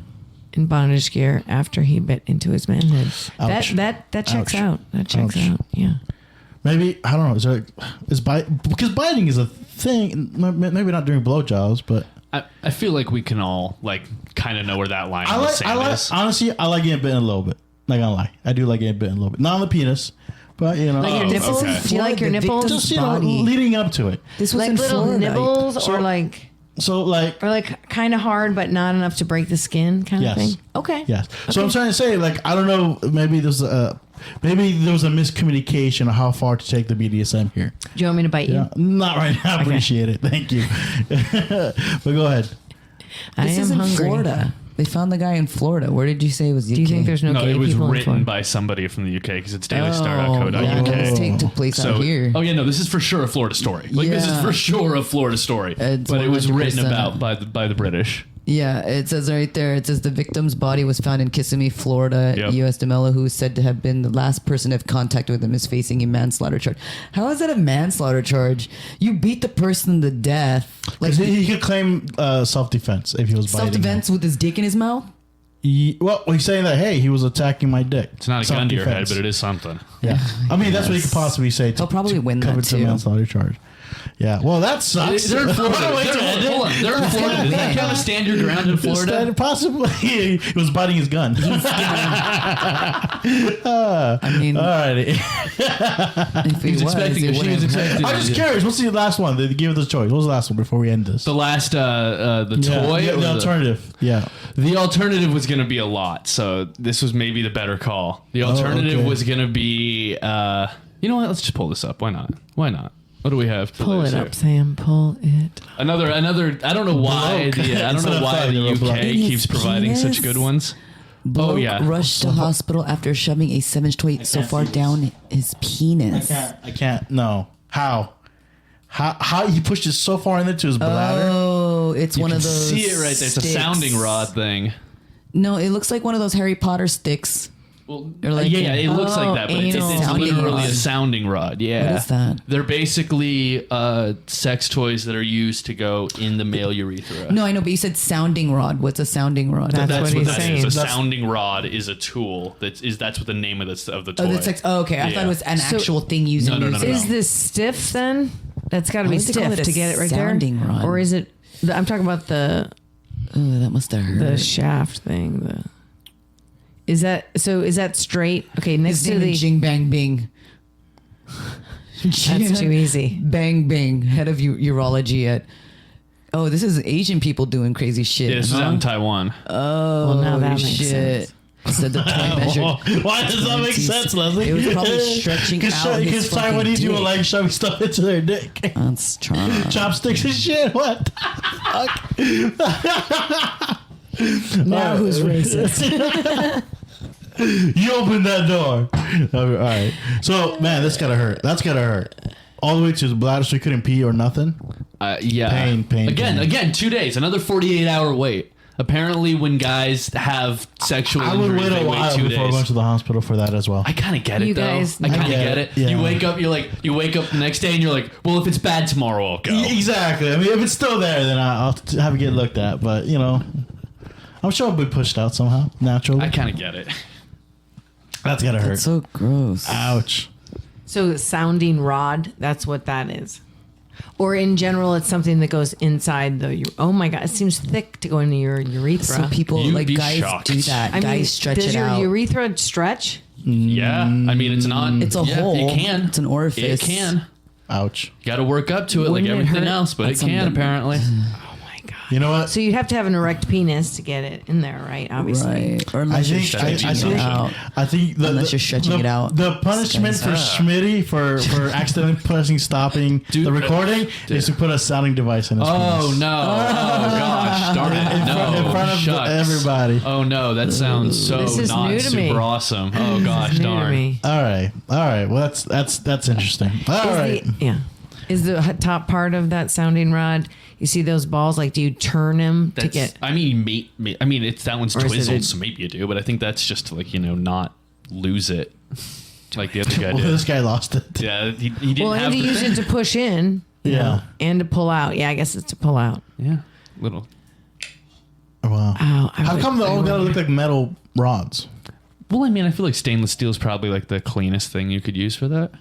in bondage gear after he bit into his manhood. Ouch. That checks Ouch. out. That checks Ouch. out. Yeah. Maybe I don't know. Because biting is a thing. Maybe not during blowjobs, but I feel like we can all like kind of know where that line I in the like. sand I like. is. Honestly, I like getting bitten a little bit. Not gonna lie, I do like getting bitten a little bit. Not on the penis, but you know, Like your Oh, nipples? okay. Do you like your The nipples? victim's just you know, body. leading up to it. This was Like in little Florida. nibbles So- or like kind of hard but not enough to break the skin kind Yes. of thing? Okay. Yes. So I'm trying to say, like, I don't know. Maybe there was a miscommunication of how far to take the BDSM here. Do you want me to bite Yeah, you? not right now. I appreciate it. Thank you. But go ahead. I This am is in hungry. Florida. They found the guy in Florida. Where did you say it was? Do you think there's no, No, gay it was people in written Florida? by somebody from the UK because it's yeah, dailystar.co.uk. this took place So, out here. oh yeah, no, this is for sure a Florida story. Like this is Yeah. for sure a Florida story. It's but it was written 100%. about by the British. Yeah, it says right there. It says the victim's body was found in Kissimmee, Florida. Yep. U.S. DeMello, who is said to have been the last person to have contact with him, is facing a manslaughter charge. How is that a manslaughter charge? You beat the person to death. Like Like he could claim self-defense if he was biting. self-defense with his dick in his mouth. Well, he's saying that hey, he was attacking my dick. It's not a gun to your head, Self-defense. but it is something. Yeah, I mean that's what he could possibly say. He'll probably win that cover to too. manslaughter charge. Yeah, well that sucks. They're in Florida. What a way to end it. Hold on, they're in Florida. Does that count as stand your ground in Florida? Possibly, he was biting his gun. I mean, Alrighty, if he He's was, expecting it it. She wouldn't was hurt. expecting I'm just curious. What's the last one? They gave us the choice. What was the last one before we end this? The last the toy. Yeah, or the alternative. Yeah. The alternative was going to be a lot, so this was maybe the better call. The alternative okay. was going to be, you know what? Let's just pull this up. Why not? Why not? What do we have? To Pull lose it here? up, Sam. Pull it. Another. I don't know why. Bloke. I don't Instead know of why thug, the they were bloke. UK In his keeps providing such penis? good ones. Bloke Oh, yeah. rushed to hospital after shoving a 7-inch toy so can't far see down his penis. I can't. No. How he pushed it so far into his bladder? Oh, it's You one can of those. see it right there. It's a sticks. sounding rod thing. No, it looks like one of those Harry Potter sticks. Well, Or like yeah, it looks Oh, like that, but it's anal. Sounding literally rod. a sounding rod. Yeah. What is that? They're basically sex toys that are used to go in the male urethra. No, I know, but you said sounding rod. What's a sounding rod? That's That's what what he's that saying. is. A That's- sounding rod is a tool. That's what the name of the toy. Oh, that's sex. Oh, okay. I Yeah. thought it was an So- actual thing using. No. music. Is this stiff then? That's got to Why be would they call stiff it a to get it right there. sounding rod? Or is it? I'm talking about the Oh, that must have hurt. shaft thing. Is that straight? Okay, next His to name the is Jing Bang Bing. that's too easy. Bang Bing, head of urology at. Oh, this is Asian people doing crazy shit. Yeah, this is huh? out in Taiwan. Oh, Well, now that makes shit. sense. Said the toy measured. Why does that make 20s. sense, Leslie? It was probably stretching out his Because fucking Taiwanese people dick. like shoving stuff into their dick. That's charm. Chopsticks and shit. What? Now who's racist? You opened that door. All right. So, man, this gotta hurt. That's gotta hurt. All the way to his bladder, so he couldn't pee or nothing. Yeah. Pain. Again, 2 days, another 48-hour wait. Apparently, when guys have sexual I would injuries, wait they a wait while 2 before days. going to the hospital for that as well. I kind of get it, You though. guys- I kind of I get get it. it, You yeah. wake up, you wake up the next day, and you're like, well, if it's bad tomorrow, I'll go. Exactly. I mean, if it's still there, then I'll have it get looked at. But, you know, I'm sure it'll be pushed out somehow, naturally. I kind of get it. That's gotta hurt. That's so gross. Ouch. So sounding rod, that's what that is. Or in general, it's something that goes inside oh my God, it seems thick to go into your urethra. So people, You'd like, be guys shocked. do that. I mean, Guys stretch does it your out. urethra stretch? Yeah. I mean, it's not. It's a hole. It can. It's an orifice. It can. Ouch. You got to work up to it Wouldn't like it everything hurt? else, but That's it can, something. apparently. Oh my God. You know what? So you'd have to have an erect penis to get it in there, right? Obviously. Right. Or I unless you're think stretching it out. I think Unless you're stretching it out. The punishment for Schmitty for accidentally stopping Dude, the recording is to put a sounding device in his Oh, penis. no. Oh, gosh. Darn it. No. in front of Shucks. everybody. Oh, no. That sounds so This is not new to me. super awesome. Oh, gosh. New to Darn. me. All right. Well, that's interesting. All right. Is the top part of that sounding rod? You see those balls? Like, do you turn them to get? I mean, it's that one's Or is it twizzled, a- so maybe you do, but I think that's just to, like, not lose it. Like the other guy Well, did. this guy lost it. Yeah, he didn't Well, have and to the use it to push in. Yeah. And to pull out. Yeah, I guess it's to pull out. Yeah, little. Wow. Oh, How come they all gotta look like metal rods? Well, I mean, I feel like stainless steel is probably like the cleanest thing you could use for that.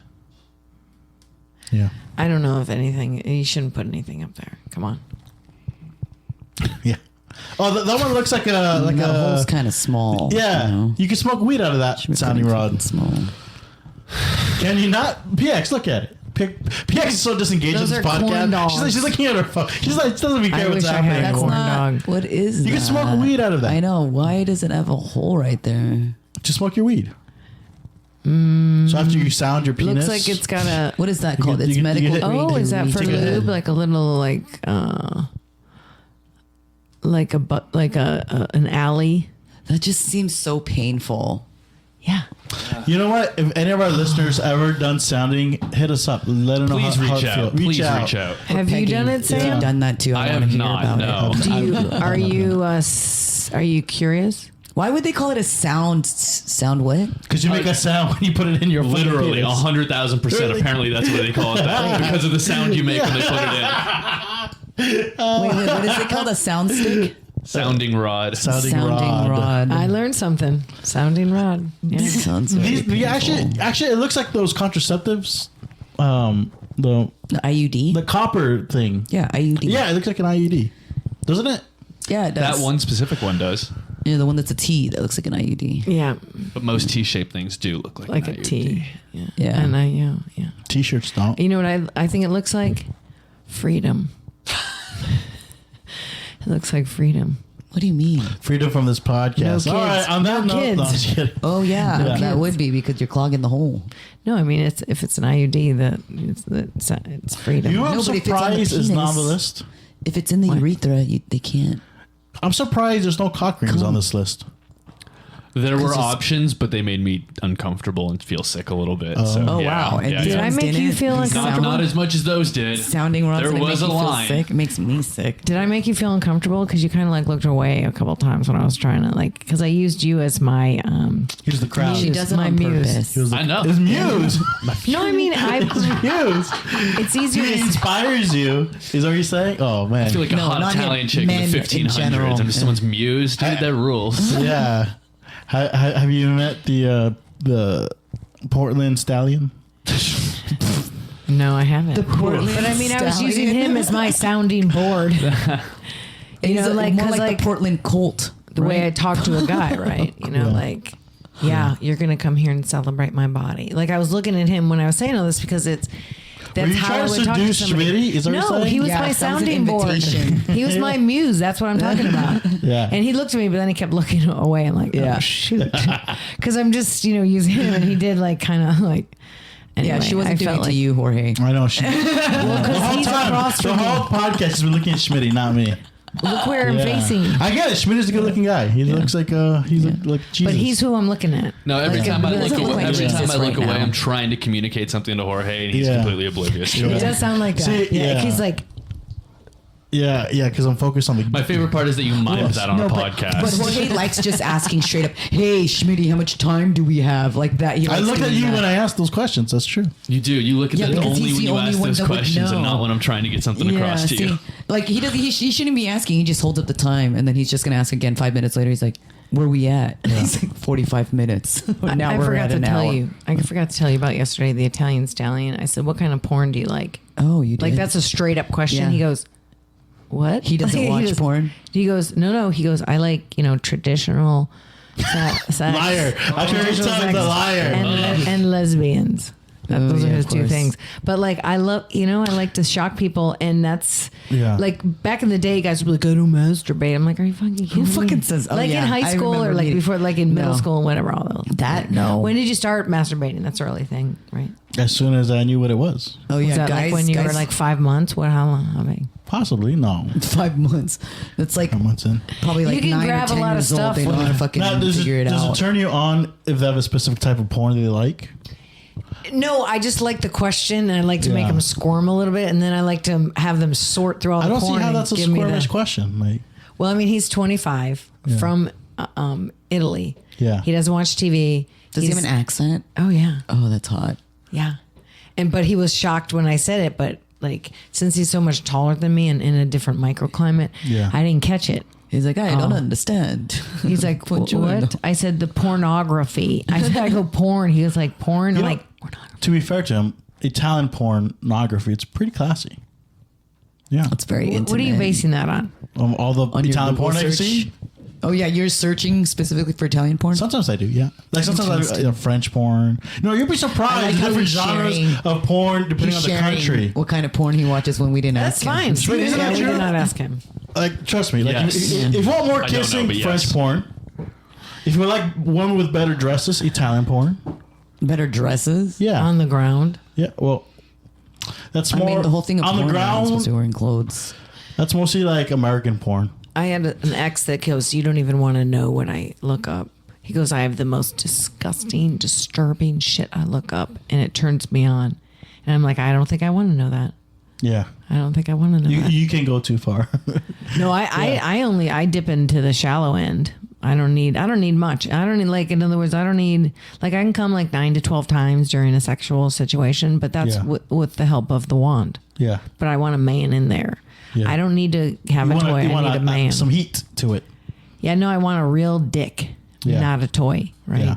Yeah. I don't know if anything. You shouldn't put anything up there. Come on. Yeah. Oh, that one looks like a That hole's kind of small. yeah. You know? You can smoke weed out of that Should be sounding pretty rod. Small. Can you not? PX, look at it. PX is so disengaged Those in this are corn podcast. dogs. She's looking at her phone. She's like, doesn't even care I what's wish I happening had a That's anymore. corn not. dog. What is You that? can smoke weed out of that. I know. Why does it have a hole right there? Just smoke your weed. So after you sound your penis, Looks like it's got a. What is that You called? could- It's you could- you medical. could- grade Oh, is that for urethra. lube? Like a little like an alley. That just seems so painful. Yeah. You know what? If any of our listeners ever done sounding, hit us up. Let them know Please how reach it feels. out. Please reach out. Have you Peggy, done it, if you've Sam? done that too. I I, have want to hear not, about no. it. Do you are you curious? Why would they call it a sound? Sound what? Because you make a sound when you put it in your fucking Literally, penis. 100,000%. Really? Apparently, that's what they call it that because of the sound you make when they put it in. Wait, what is it called? A sound stick? Sounding rod. Sounding rod. I learned something. Sounding rod. Yeah. Sounds very These painful. actually, it looks like those contraceptives. The The IUD? the copper thing. Yeah, IUD. Yeah, it looks like an IUD, doesn't it? Yeah, it does. That one specific one does, Yeah, the one that's a T that looks like an IUD. Yeah. but most T-shaped things do look like Like an a IUD. T. Yeah. Yeah. And yeah. T-shirts don't. You know what I think it looks like? Freedom. It looks like freedom. What do you mean? Freedom from this podcast. No All right, kids. on that No note, kids. no, I'm just kidding. Oh yeah, Yeah. that Kids. would be because you're clogging the hole. No, I mean if it's an IUD it's freedom. You know what I'm No, but if it's on the surprised is not on the penis- list. If it's in the What? urethra, they can't. I'm surprised there's no cock rings on this list. There were 'Cause it's- options, but they made me uncomfortable and feel sick a little bit. so, Oh yeah, wow! And yeah, these Did I ones make you didn't? feel These uncomfortable? Not as much as those did. sounding rods. There that was make a you feel line. Sick. It makes me sick. Did I make you feel uncomfortable? Because you kind of like looked away a couple times when I was trying to because I used you as my Here's the crowd. She does it my on muse. purpose. Here's the, I know. His muse. No, I mean Muse. it's easier He to inspires you. Is that what you're saying? Oh man. I feel like a No, hot not him. Italian chick in Men the in 1500s. general. I'm just someone's muse, dude. That rules. Yeah. Have you met the Portland Stallion? No, I haven't. Portland But I mean, I was Stallion. using him as my sounding board. He's know, like, more 'cause, like like, the Portland Colt. The way I right? talk to a guy, right? You know, Yeah. like, yeah, you're gonna come here and celebrate my body. Like I was looking at him when I was saying all this because that's Were you how trying I to would talk to seduce somebody. Schmitty? Is that what you're No, saying? he was Yeah, my that was an sounding board. invitation. He was my muse. That's what I'm talking about. Yeah. And he looked at me, but then he kept looking away. I'm like, Yeah. oh shoot, because I'm just using him, and he did like kind of like. Anyway, Yeah, she wasn't I doing felt it to like, you, Jorge. I know she. Well, the because whole he's time, across the from me. whole podcast has been looking at Schmitty, not me. Look where I'm facing. I get it. Schmidt is a good-looking guy. He looks like like Jesus. But he's who I'm looking at. No, every time I look away, right now. I'm trying to communicate something to Jorge, and he's completely oblivious to It it. does sound like that. See, yeah. He's like, yeah, because I'm focused on the. My favorite part is that you mimed that on a podcast. But Jorge likes just asking straight up, "Hey, Schmitty, how much time do we have?" Like that. I look at you when I ask those questions. That's true. You do. You look at that because only he's when the you only ask one those that would questions and know. not when I'm trying to get something across to you. Like he does. He shouldn't be asking. He just holds up the time, and then he's just gonna ask again 5 minutes later. He's like, "Where we at?" He's like 45 minutes. Now I we're forgot at to an tell hour. you. I forgot to tell you about yesterday, the Italian stallion. I said, "What kind of porn do you like?" Oh, you did. Like that's a straight up question. Yeah. He goes, "What?" He doesn't He watch goes- porn. He goes, "No." He goes, "I like traditional sex." Liar. I can already tell he's a liar. and lesbians. Those are yeah, his of two course. things. But like I love, I like to shock people, and that's like back in the day, guys would be like, "I don't masturbate." I'm like, "Are you fucking kidding Who me?" fucking says? Oh, like yeah, in high I school or remember like meeting- before, like in middle No. school and whatever. All those. That no. When did you start masturbating? That's an early thing, right? As soon as I knew what it was. Oh yeah, Was that guys. like when you were guys- like 5 months? What? How long? How big? Possibly. No. 5 months. That's like 5 months in. probably like You can 9 or grab a 10 lot of years old. stuff They don't when- want to fucking Now, does figure it it out. turn you on if they have a specific type of porn they like? No, I just like the question, and I like to make Yeah. them squirm a little bit, and then I like to have them sort through all I the don't see porn how and that's a give me squirmish the- question. Like, Well, I mean, he's 25 from Italy. Yeah. He doesn't watch TV. Does he have an accent? Oh yeah, Oh, that's hot. yeah. But he was shocked when I said it. But like, since he's so much taller than me and in a different microclimate, Yeah. I didn't catch it. He's like, I don't Oh. understand. He's like, Buongiorno. what? I said the pornography. I said, I go porn. He was like, porn. I'm know, like, pornography. to be fair to him, Italian pornography, it's pretty classy. Yeah. It's very intimate. What are you basing that on? All the On your Italian Google porn I search? see. Oh yeah, you're searching specifically for Italian porn. Sometimes I do, yeah. Like sometimes I French porn. No, you'd be I surprised. like how Different he's genres sharing. of porn depending He's on the sharing country. what kind of porn he watches when we didn't That's ask him. fine. But isn't Yeah, that we true? did not ask him. Like, trust me. Like, Yes. if you want more I don't know, kissing, but yes. French porn. If you like women with better dresses, Italian porn. Better dresses. Yeah, On the ground. yeah. Well, that's I more mean, the whole thing of on porn the you're not supposed ground. to be wearing clothes. That's mostly like American porn. I had an ex that goes, "You don't even want to know what I look up." He goes, "I have the most disgusting, disturbing shit I look up, and it turns me on." And I'm like, "I don't think I want to know that. Yeah, I don't think I want to know you that." you can go too far. No, I dip into the shallow end. I don't need much. I don't need, like, in other words, I don't need, like, I can come like 9 to 12 times during a sexual situation, but that's Yeah. with the help of the wand. Yeah, But I want a man in there. Yeah. I don't need to have you a want, toy. you I want need a man. some heat to it. Yeah, no, I want a real dick, Yeah. not a toy, right? Yeah.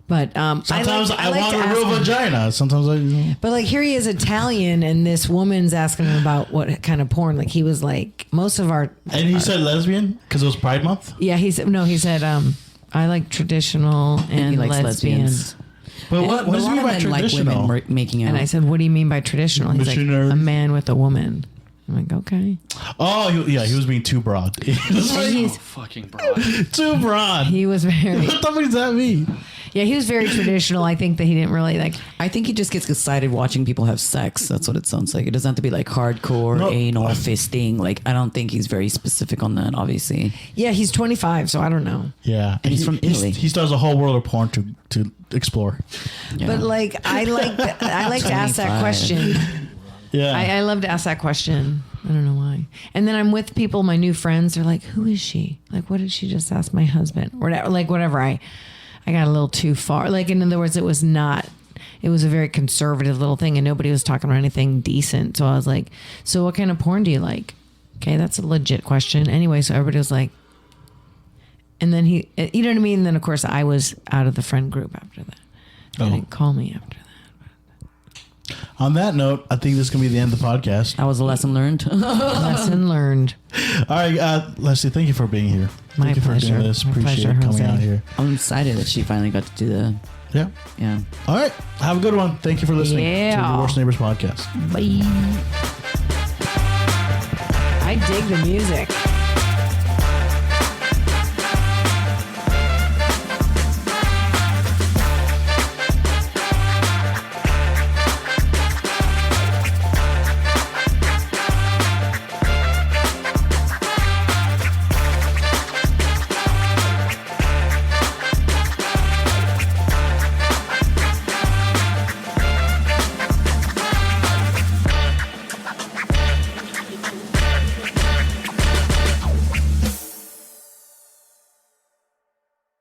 But Sometimes I like want to a ask real him. vagina. Sometimes I. But like, here he is Italian, and this woman's asking him about what kind of porn. Like, he was like, most of our And he said lesbian because it was Pride Month. yeah, he said no. He said I like traditional and he likes lesbian. lesbians. But what does a he mean lot by of men like traditional? women making out. And I said, what do you mean by traditional? He's like, Missionary. a man with a woman. I'm like, okay. Oh, he was being too broad. He was And like, he's- Fucking broad. too broad. he was very What the fuck does that mean? yeah, he was very traditional. I think that he didn't really like. I think he just gets excited watching people have sex. That's what it sounds like. It doesn't have to be like hardcore No. anal fisting. Like I don't think he's very specific on that. Obviously, Yeah, he's 25, so I don't know. Yeah, And he's from Italy. He still has a whole world of porn to explore. yeah. But like, I like to ask that 25. question. Yeah, I love to ask that question. I don't know why. And then I'm with people, my new friends. They're like, "Who is she? Like, what did she just ask my husband?" Or like whatever. I got a little too far. Like, in other words, it was a very conservative little thing, and nobody was talking about anything decent. So I was like, "So what kind of porn do you like?" Okay, that's a legit question. Anyway, so everybody was like, and then you know what I mean. And then of course I was out of the friend group after that. They didn't call me after that. On that note, I think this is gonna be the end of the podcast. that was a lesson learned. Lesson learned. All right, Leslie, thank you for being here. My Thank you for pleasure. doing this. My Appreciate pleasure, coming Jose. out here. I'm excited that she finally got to do the. Yeah. Yeah. All right. Have a good one. Thank you for listening to Yeah. the Worst Neighbors podcast. Bye. I dig the music.